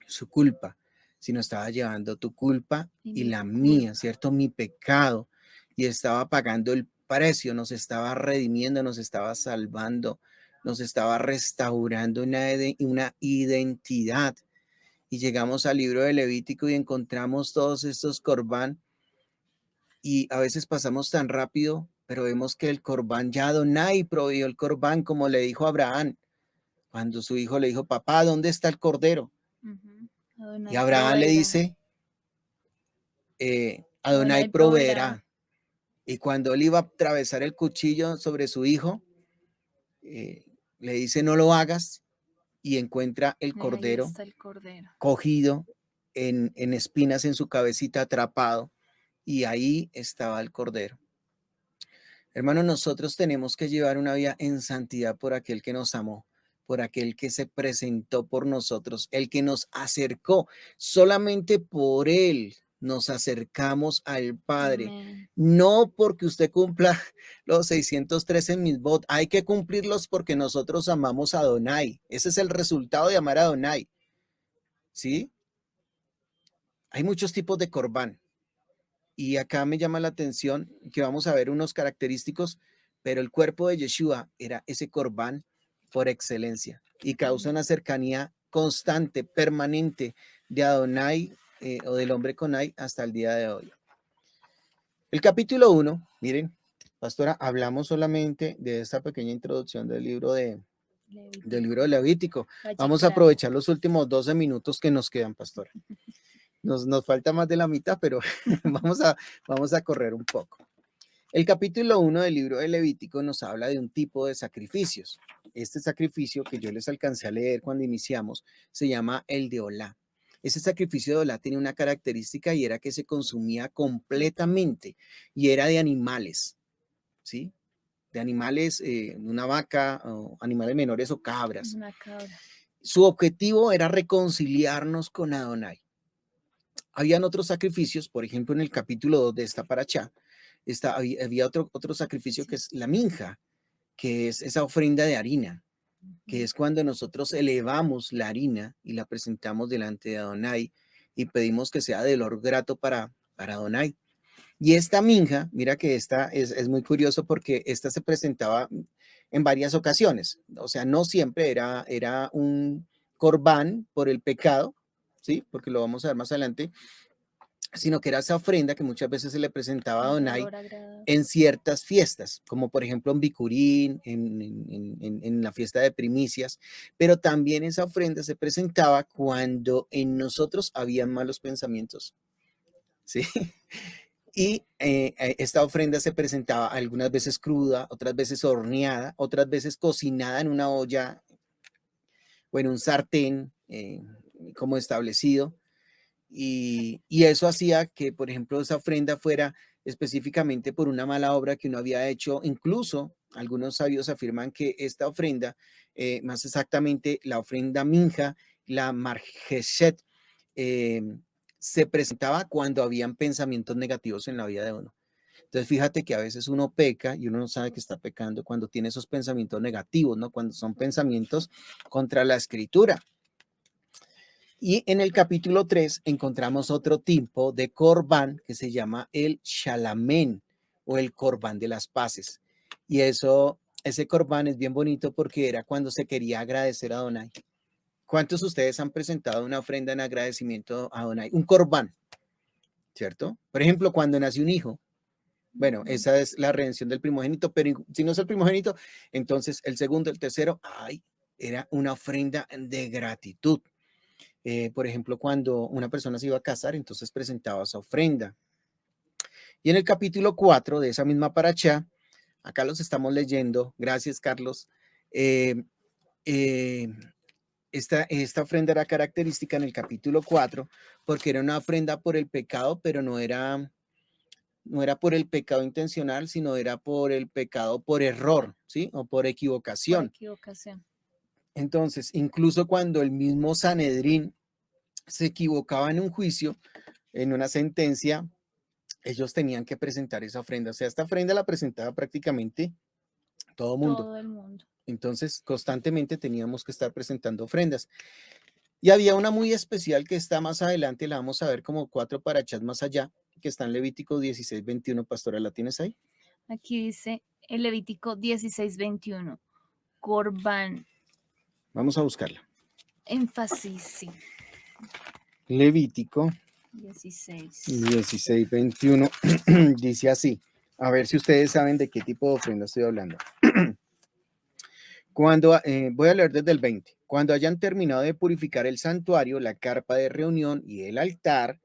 Speaker 1: su culpa, sino estaba llevando tu culpa
Speaker 2: Y
Speaker 1: y
Speaker 2: mi
Speaker 1: la mía,
Speaker 2: culpa.
Speaker 1: ¿cierto? Mi pecado. Y estaba pagando el precio, nos estaba redimiendo, nos estaba salvando, nos estaba restaurando una identidad. Y llegamos al libro de Levítico y encontramos todos estos corbán y a veces pasamos tan rápido, pero vemos que el corbán, ya Adonai proveyó el corbán como le dijo a Abraham, cuando su hijo le dijo, papá, ¿dónde está el cordero? Y
Speaker 2: Adonai
Speaker 1: Abraham le
Speaker 2: proveerá.
Speaker 1: dice, Adonai
Speaker 2: Adonai proveerá.
Speaker 1: proveerá. Y cuando él iba a atravesar el cuchillo sobre su hijo, eh, le dice, no lo hagas, y encuentra el
Speaker 2: Y ahí
Speaker 1: cordero
Speaker 2: está el cordero.
Speaker 1: cogido en espinas en su cabecita, atrapado, y ahí estaba el cordero. Hermanos, nosotros tenemos que llevar una vida en santidad por aquel que nos amó, por aquel que se presentó por nosotros, el que nos acercó. Solamente por él nos acercamos al Padre.
Speaker 2: Amén.
Speaker 1: No porque usted cumpla los 613 mitzvot, hay que cumplirlos porque nosotros amamos a Adonai. Ese es el resultado de amar a Adonai. ¿Sí? Hay muchos tipos de corbán. Y acá me llama la atención que vamos a ver unos característicos, pero el cuerpo de Yeshua era ese corbán por excelencia y causa una cercanía constante, permanente de Adonai o del hombre Conai hasta el día de hoy. El capítulo 1, miren, pastora, hablamos solamente de esta pequeña introducción del libro de Levítico. Vamos a aprovechar los últimos 12 minutos que nos quedan, pastora. Nos falta más de la mitad, pero vamos a correr un poco. El capítulo 1 del libro de Levítico nos habla de un tipo de sacrificios. Este sacrificio que yo les alcancé a leer cuando iniciamos se llama el de Olá. Ese sacrificio de Olá tiene una característica y era que se consumía completamente y era de animales, ¿sí? De animales, una vaca, o animales menores o cabras.
Speaker 2: Una cabra.
Speaker 1: Su objetivo era reconciliarnos con Adonai. Habían otros sacrificios, por ejemplo, en el capítulo 2 de esta paracha, había otro sacrificio que es la minja, que es esa ofrenda de harina, que es cuando nosotros elevamos la harina y la presentamos delante de Adonai y pedimos que sea de olor grato para Adonai. Y esta minja, mira que esta es muy curioso porque esta se presentaba en varias ocasiones, o sea, no siempre era un corbán por el pecado, ¿sí? Porque lo vamos a ver más adelante, sino que era esa ofrenda que muchas veces se le presentaba a Adonai en ciertas fiestas, como por ejemplo en Bicurín, en la fiesta de primicias, pero también esa ofrenda se presentaba cuando en nosotros habían malos pensamientos, ¿sí? Y esta ofrenda se presentaba algunas veces cruda, otras veces horneada, otras veces cocinada en una olla o en un sartén como establecido. Y eso hacía que, por ejemplo, esa ofrenda fuera específicamente por una mala obra que uno había hecho. Incluso algunos sabios afirman que esta ofrenda, más exactamente la ofrenda minja, la marjeshet, eh, se presentaba cuando habían pensamientos negativos en la vida de uno. Entonces, fíjate que a veces uno peca y uno no sabe que está pecando cuando tiene esos pensamientos negativos, ¿no? Cuando son pensamientos contra la escritura. Y en el capítulo 3 encontramos otro tipo de corbán que se llama el shalamén o el corbán de las paces. Y ese corbán es bien bonito porque era cuando se quería agradecer a Adonai. ¿Cuántos de ustedes han presentado una ofrenda en agradecimiento a Adonai? Un corbán, ¿cierto? Por ejemplo, cuando nace un hijo. Bueno, esa es la redención del primogénito, pero si no es el primogénito, entonces el segundo, el tercero, era una ofrenda de gratitud. Por ejemplo, cuando una persona se iba a casar, entonces presentaba esa ofrenda. Y en el capítulo 4 de esa misma paracha, acá los estamos leyendo, gracias Carlos, eh, eh, esta ofrenda era característica en el capítulo 4 porque era una ofrenda por el pecado, pero no era por el pecado intencional, sino era por el pecado por error, ¿sí? O por equivocación.
Speaker 2: Por equivocación.
Speaker 1: Entonces, incluso cuando el mismo Sanedrín se equivocaba en un juicio, en una sentencia, ellos tenían que presentar esa ofrenda. O sea, esta ofrenda la presentaba prácticamente todo mundo.
Speaker 2: Todo el mundo.
Speaker 1: Entonces, constantemente teníamos que estar presentando ofrendas. Y había una muy especial que está más adelante, la vamos a ver como 4 parachas más allá, que está en Levítico 16:21. Pastora, ¿la tienes ahí?
Speaker 2: Aquí dice el Levítico 16:21. Corbán.
Speaker 1: Vamos a buscarla.
Speaker 2: Énfasis, sí.
Speaker 1: Levítico
Speaker 2: 16.
Speaker 1: 16:21 dice así. A ver si ustedes saben de qué tipo de ofrenda estoy hablando. Voy a leer desde el 20. Cuando hayan terminado de purificar el santuario, la carpa de reunión y el altar,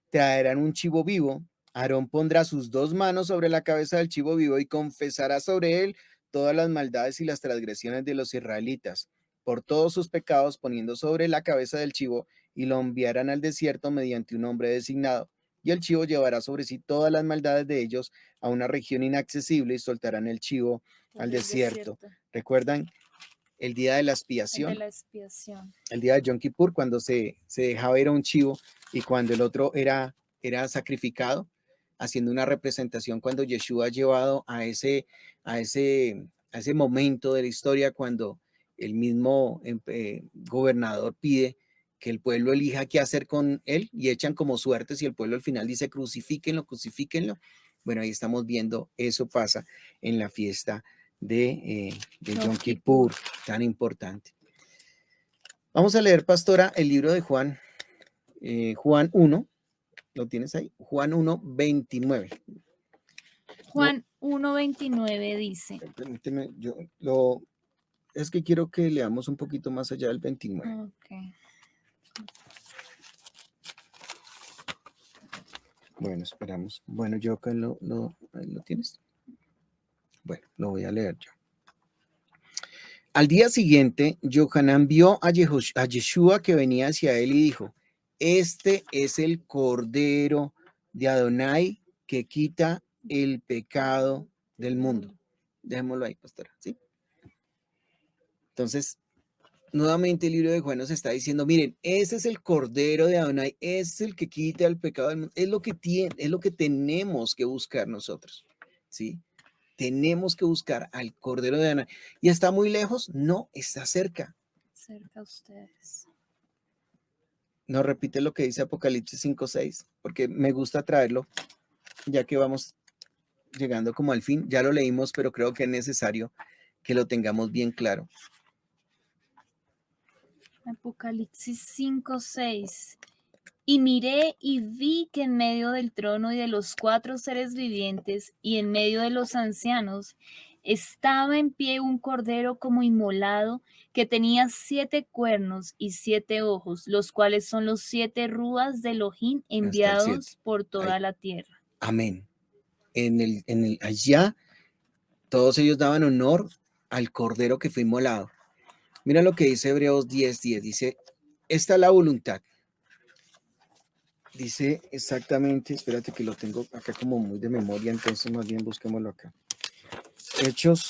Speaker 1: traerán un chivo vivo. Aarón pondrá sus 2 manos sobre la cabeza del chivo vivo y confesará sobre él todas las maldades y las transgresiones de los israelitas, por todos sus pecados, poniendo sobre la cabeza del chivo, y lo enviarán al desierto mediante un hombre designado. Y el chivo llevará sobre sí todas las maldades de ellos a una región inaccesible y soltarán el chivo al desierto. ¿Recuerdan el día de la expiación?
Speaker 2: El de la expiación.
Speaker 1: El día de Yom Kippur, cuando se dejaba ir a un chivo y cuando el otro era sacrificado, haciendo una representación cuando Yeshua ha llevado a ese momento de la historia cuando el mismo gobernador pide que el pueblo elija qué hacer con él y echan como suertes y el pueblo al final dice crucifíquenlo, crucifíquenlo. Bueno, ahí estamos viendo, eso pasa en la fiesta de Yom Kippur, tan importante. Vamos a leer, pastora, el libro de Juan, Juan 1, ¿lo tienes ahí? Juan 1:29.
Speaker 2: Juan 1:29 dice.
Speaker 1: Permíteme, es que quiero que leamos un poquito más allá del 29.
Speaker 2: Okay.
Speaker 1: Bueno, esperamos. Bueno, yo acá ¿lo tienes? Bueno, lo voy a leer yo. Al día siguiente, Yohanan vio a Yeshua que venía hacia él y dijo, este es el Cordero de Adonai que quita el pecado del mundo. Dejémoslo ahí, pastora, ¿sí? Entonces, nuevamente el libro de Juan nos está diciendo, miren, ese es el Cordero de Adonai, es el que quita el pecado del mundo, es lo que tenemos que buscar nosotros, ¿sí? Tenemos que buscar al Cordero de Adonai. ¿Y está muy lejos? No, está cerca.
Speaker 2: Cerca a ustedes.
Speaker 1: No repite lo que dice Apocalipsis 5:6, porque me gusta traerlo, ya que vamos llegando como al fin. Ya lo leímos, pero creo que es necesario que lo tengamos bien claro.
Speaker 2: Apocalipsis 5:6. Y miré y vi que en medio del trono y de los 4 seres vivientes y en medio de los ancianos estaba en pie un cordero como inmolado que tenía 7 cuernos y 7 ojos, los cuales son los 7 rúas de Elohim enviados por toda la tierra.
Speaker 1: Amén. Allá todos ellos daban honor al cordero que fue inmolado. Mira lo que dice Hebreos 10:10. Dice, esta es la voluntad. Dice exactamente, espérate que lo tengo acá como muy de memoria, entonces más bien busquémoslo acá. Hechos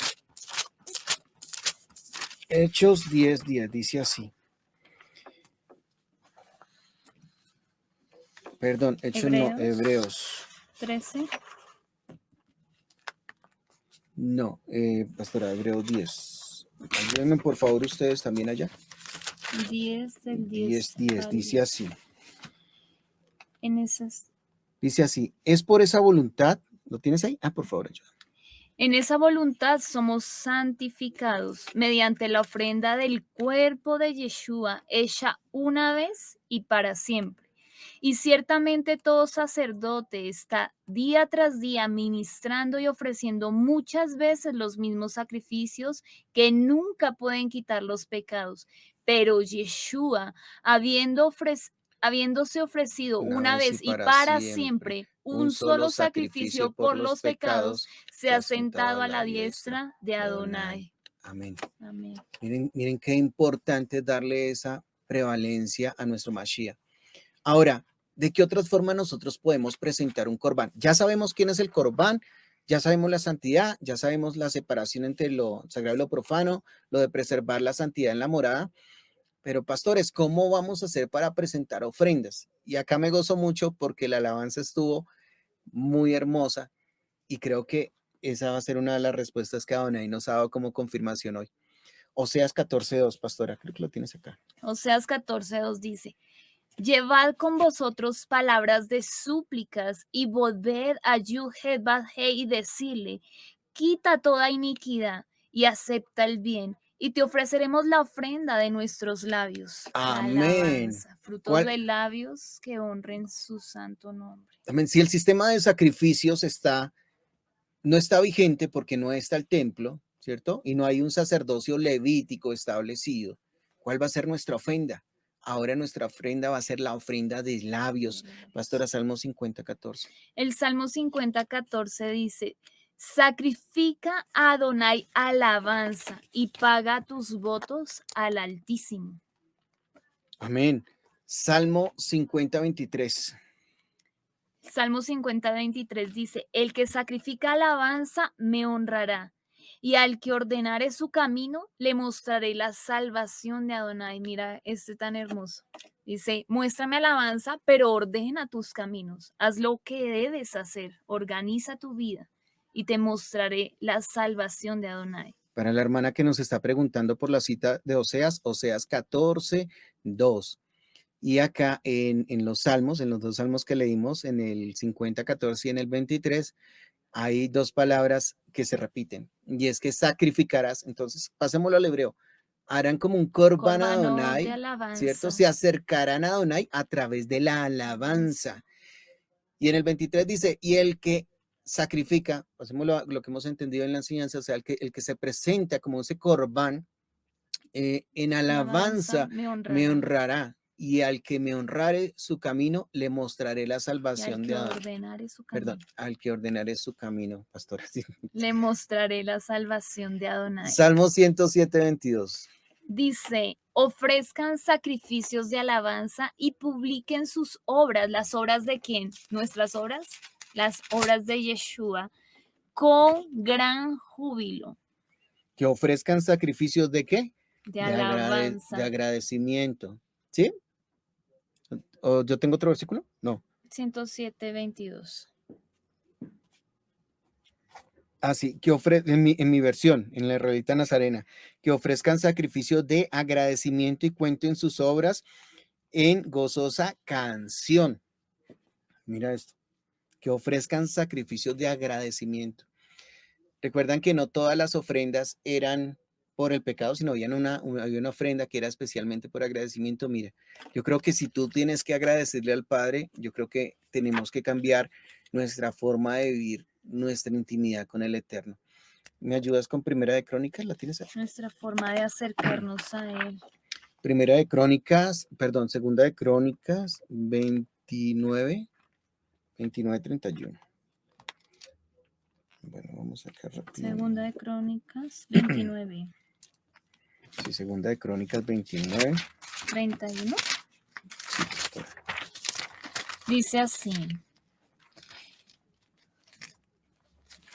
Speaker 1: 10:10 dice así. Perdón, Hebreos
Speaker 2: 13.
Speaker 1: No, pastora, Hebreos 10. Ayúdenme por favor ustedes también allá.
Speaker 2: 10 del 10.
Speaker 1: 10, dice así.
Speaker 2: En esas.
Speaker 1: Dice así, es por esa voluntad, ¿lo tienes ahí? Por favor, ayúdame.
Speaker 2: En esa voluntad somos santificados mediante la ofrenda del cuerpo de Yeshua, hecha una vez y para siempre. Y ciertamente todo sacerdote está día tras día ministrando y ofreciendo muchas veces los mismos sacrificios que nunca pueden quitar los pecados. Pero Yeshua, habiéndose ofrecido una vez y para siempre un solo sacrificio por los pecados, se ha sentado a la diestra de Adonai.
Speaker 1: Amén.
Speaker 2: Amén.
Speaker 1: Miren qué importante es darle esa prevalencia a nuestro Mashiach. Ahora, ¿de qué otras formas nosotros podemos presentar un corbán? Ya sabemos quién es el corbán, ya sabemos la santidad, ya sabemos la separación entre lo sagrado y lo profano, lo de preservar la santidad en la morada. Pero pastores, ¿cómo vamos a hacer para presentar ofrendas? Y acá me gozo mucho porque la alabanza estuvo muy hermosa y creo que esa va a ser una de las respuestas que Adonai nos ha dado como confirmación hoy. Oseas 14:2, pastora, creo que lo tienes acá.
Speaker 2: Oseas 14:2 dice, llevad con vosotros palabras de súplicas y volved a Yuhet-Bad-He y decirle, quita toda iniquidad y acepta el bien, y te ofreceremos la ofrenda de nuestros labios, la
Speaker 1: Amén.
Speaker 2: alabanza, frutos
Speaker 1: ¿Cuál?
Speaker 2: de labios que honren su santo nombre.
Speaker 1: Amén. Si el sistema de sacrificios no está vigente porque no está el templo, ¿cierto? Y no hay un sacerdocio levítico establecido, ¿cuál va a ser nuestra ofrenda? Ahora nuestra ofrenda va a ser la ofrenda de labios. Pastora, Salmo 50:14.
Speaker 2: El Salmo 50:14 dice, sacrifica a Adonai alabanza y paga tus votos al Altísimo.
Speaker 1: Amén. Salmo 50:23.
Speaker 2: Salmo 50:23 dice, el que sacrifica alabanza me honrará, y al que ordenare su camino le mostraré la salvación de Adonai. Mira, este tan hermoso. Dice, muéstrame alabanza, pero ordena tus caminos, haz lo que debes hacer, organiza tu vida y te mostraré la salvación de Adonai.
Speaker 1: Para la hermana que nos está preguntando por la cita de Oseas, Oseas 14:2. Y acá en los salmos, en los dos salmos que leímos, en el 50:14 y en el 23, hay dos palabras que se repiten. Y es que sacrificarás. Entonces, pasémoslo al hebreo. Harán como un corban a
Speaker 2: Corbanot de
Speaker 1: Adonai, ¿cierto?
Speaker 2: alabanza.
Speaker 1: Se acercarán a Adonai a través de la alabanza. Y en el 23 dice, y el que sacrifica, pasémoslo a lo que hemos entendido en la enseñanza, o sea, el que se presenta como ese corban, en alabanza
Speaker 2: Me
Speaker 1: me
Speaker 2: honrará.
Speaker 1: honrará, y al que me honrare su camino, le mostraré la
Speaker 2: Y al
Speaker 1: salvación
Speaker 2: que
Speaker 1: de Adán.
Speaker 2: ordenare su
Speaker 1: Perdón,
Speaker 2: camino,
Speaker 1: al que ordenaré su camino, pastora. Sí.
Speaker 2: le mostraré la salvación de Adonai.
Speaker 1: Salmo 107:22.
Speaker 2: Dice, ofrezcan sacrificios de alabanza y publiquen sus obras. ¿Las obras de quién? ¿Nuestras obras? Las obras de Yeshua, con gran júbilo,
Speaker 1: Que ofrezcan sacrificios de qué?
Speaker 2: de
Speaker 1: De
Speaker 2: alabanza.
Speaker 1: agradecimiento. ¿Sí? ¿O yo tengo otro versículo? No.
Speaker 2: 107:22.
Speaker 1: Así, que en mi versión, en la Israelita Nazarena, que ofrezcan sacrificios de agradecimiento y cuenten sus obras en gozosa canción. Mira esto, que ofrezcan sacrificios de agradecimiento. Recuerdan que no todas las ofrendas eran por el pecado, sino había una ofrenda que era especialmente por agradecimiento. Mira, yo creo que si tú tienes que agradecerle al Padre, yo creo que tenemos que cambiar nuestra forma de vivir, nuestra intimidad con el Eterno. ¿Me ayudas con Primera de Crónicas? ¿La tienes ahí?
Speaker 2: Nuestra forma de acercarnos a Él.
Speaker 1: Primera de Crónicas, perdón, Segunda de Crónicas 29:31. Bueno, vamos acá rápido.
Speaker 2: Segunda de Crónicas 29.
Speaker 1: Sí, Segunda de Crónicas 29.
Speaker 2: 31.
Speaker 1: Sí, pastor.
Speaker 2: Dice así.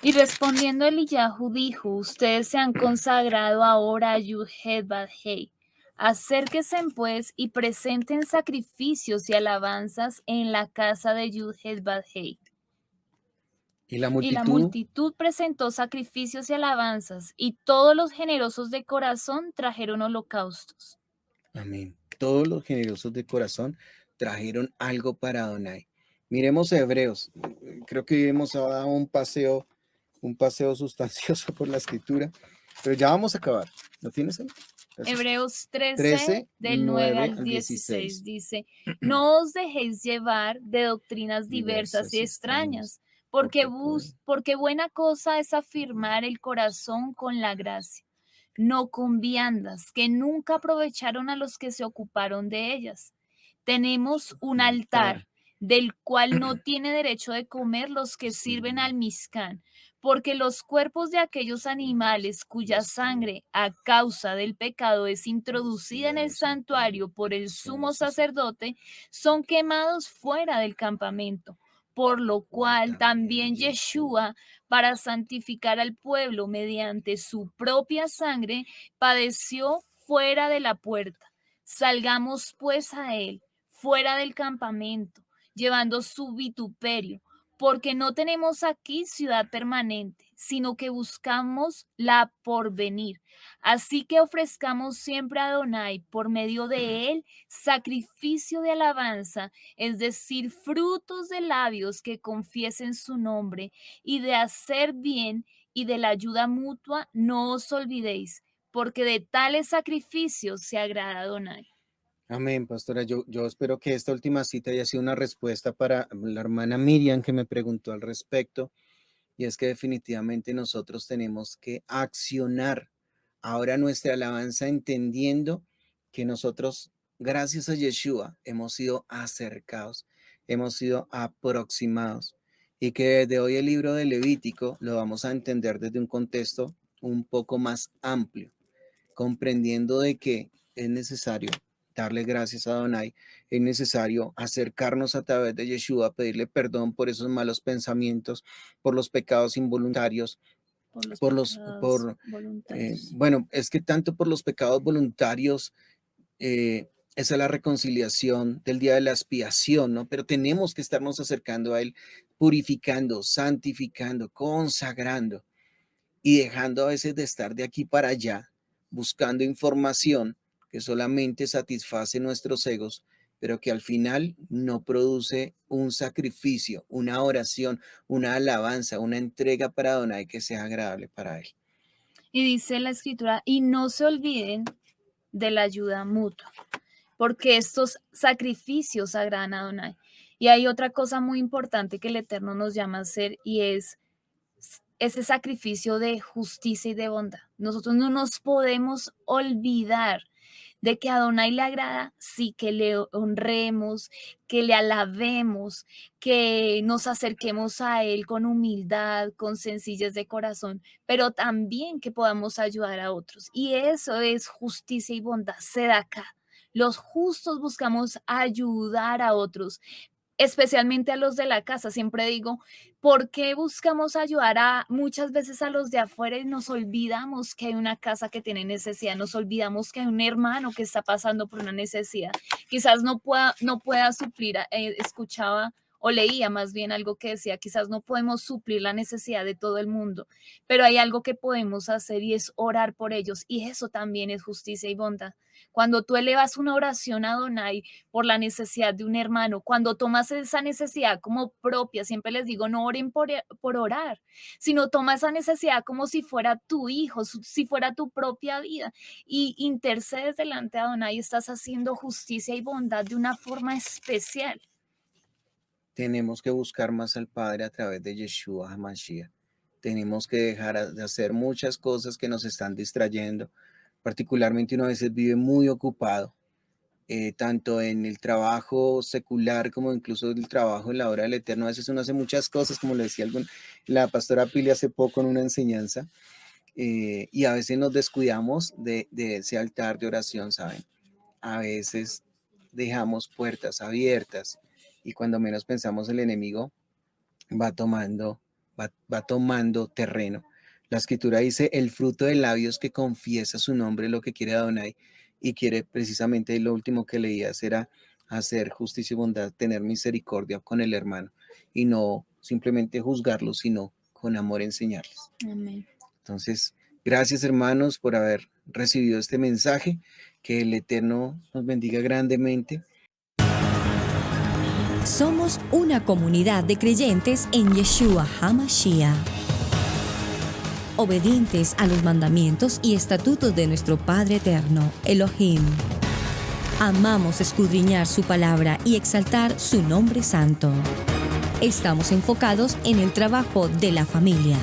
Speaker 2: Y respondiendo Eliyahu dijo, ustedes se han consagrado ahora a Yuhet-Bad-Hei. Acérquense pues y presenten sacrificios y alabanzas en la casa de Yuhet-Bad-Hei.
Speaker 1: Y la
Speaker 2: Y la
Speaker 1: multitud,
Speaker 2: multitud presentó sacrificios y alabanzas, y todos los generosos de corazón trajeron holocaustos.
Speaker 1: amén. Todos los generosos de corazón trajeron algo para Adonai. Miremos Hebreos. Creo que hoy hemos dado un paseo sustancioso por la escritura, pero ya vamos a acabar. ¿Lo tienes ahí?
Speaker 2: Hebreos 13,
Speaker 1: 13,
Speaker 2: del 9 al
Speaker 1: 16.
Speaker 2: 16 dice, no os dejéis llevar de doctrinas diversas y extrañas, porque buena cosa es afirmar el corazón con la gracia, no con viandas que nunca aprovecharon a los que se ocuparon de ellas. Tenemos un altar del cual no tiene derecho de comer los que sirven al Mizcán, porque los cuerpos de aquellos animales cuya sangre a causa del pecado es introducida en el santuario por el sumo sacerdote, son quemados fuera del campamento, por lo cual también Yeshua, para santificar al pueblo mediante su propia sangre, padeció fuera de la puerta. Salgamos pues a él, fuera del campamento, llevando su vituperio, porque no tenemos aquí ciudad permanente, sino que buscamos la porvenir. Así que ofrezcamos siempre a Adonai por medio de él sacrificio de alabanza, es decir, frutos de labios que confiesen su nombre, y de hacer bien y de la ayuda mutua no os olvidéis, porque de tales sacrificios se agrada Adonai.
Speaker 1: Amén, pastora. Yo espero que esta última cita haya sido una respuesta para la hermana Miriam que me preguntó al respecto. Y es que definitivamente nosotros tenemos que accionar ahora nuestra alabanza entendiendo que nosotros, gracias a Yeshua, hemos sido acercados, hemos sido aproximados y que desde hoy el libro de Levítico lo vamos a entender desde un contexto un poco más amplio, comprendiendo de que es necesario darle gracias a Adonai, es necesario acercarnos a través de Yeshua, pedirle perdón por esos malos pensamientos, por los pecados involuntarios,
Speaker 2: Por los
Speaker 1: por los,
Speaker 2: pecados voluntarios.
Speaker 1: bueno, es que tanto por los pecados voluntarios, esa es la reconciliación del día de la expiación, ¿no? Pero tenemos que estarnos acercando a Él, purificando, santificando, consagrando y dejando a veces de estar de aquí para allá, buscando información que solamente satisface nuestros egos, pero que al final no produce un sacrificio, una oración, una alabanza, una entrega para Adonai que sea agradable para Él.
Speaker 2: Y dice la escritura, y no se olviden de la ayuda mutua, porque estos sacrificios agradan a Adonai. Y hay otra cosa muy importante que el Eterno nos llama a hacer, y es ese sacrificio de justicia y de bondad. Nosotros no nos podemos olvidar de que a Adonai le agrada, sí, que le honremos, que le alabemos, que nos acerquemos a Él con humildad, con sencillez de corazón, pero también que podamos ayudar a otros. Y eso es justicia y bondad, acá. Los justos buscamos ayudar a otros, especialmente a los de la casa. Siempre digo, ¿por qué buscamos ayudar a muchas veces a los de afuera y nos olvidamos que hay una casa que tiene necesidad? Nos olvidamos que hay un hermano que está pasando por una necesidad. Quizás no pueda suplir, escuchaba o leía más bien algo que decía, quizás no podemos suplir la necesidad de todo el mundo, pero hay algo que podemos hacer y es orar por ellos, y eso también es justicia y bondad. Cuando tú elevas una oración a Adonai por la necesidad de un hermano, cuando tomas esa necesidad como propia, siempre les digo, no oren por orar, sino toma esa necesidad como si fuera tu hijo, si fuera tu propia vida, y intercedes delante de Adonai, estás haciendo justicia y bondad de una forma especial.
Speaker 1: Tenemos que buscar más al Padre a través de Yeshua HaMashiach. Tenemos que dejar de hacer muchas cosas que nos están distrayendo. Particularmente uno a veces vive muy ocupado, tanto en el trabajo secular como incluso el trabajo en la obra del Eterno. A veces uno hace muchas cosas, como le decía la pastora Pili hace poco en una enseñanza, y a veces nos descuidamos de ese altar de oración, ¿saben? A veces dejamos puertas abiertas y cuando menos pensamos el enemigo va tomando terreno. La escritura dice, el fruto de labios que confiesa su nombre, lo que quiere Adonai, y quiere precisamente lo último que leías era hacer justicia y bondad, tener misericordia con el hermano, y no simplemente juzgarlo, sino con amor enseñarles.
Speaker 2: Amén.
Speaker 1: Entonces, gracias hermanos por haber recibido este mensaje, que el Eterno nos bendiga grandemente.
Speaker 3: Somos una comunidad de creyentes en Yeshua HaMashiach, obedientes a los mandamientos y estatutos de nuestro Padre Eterno, Elohim. Amamos escudriñar su palabra y exaltar su nombre santo. Estamos enfocados en el trabajo de la familia.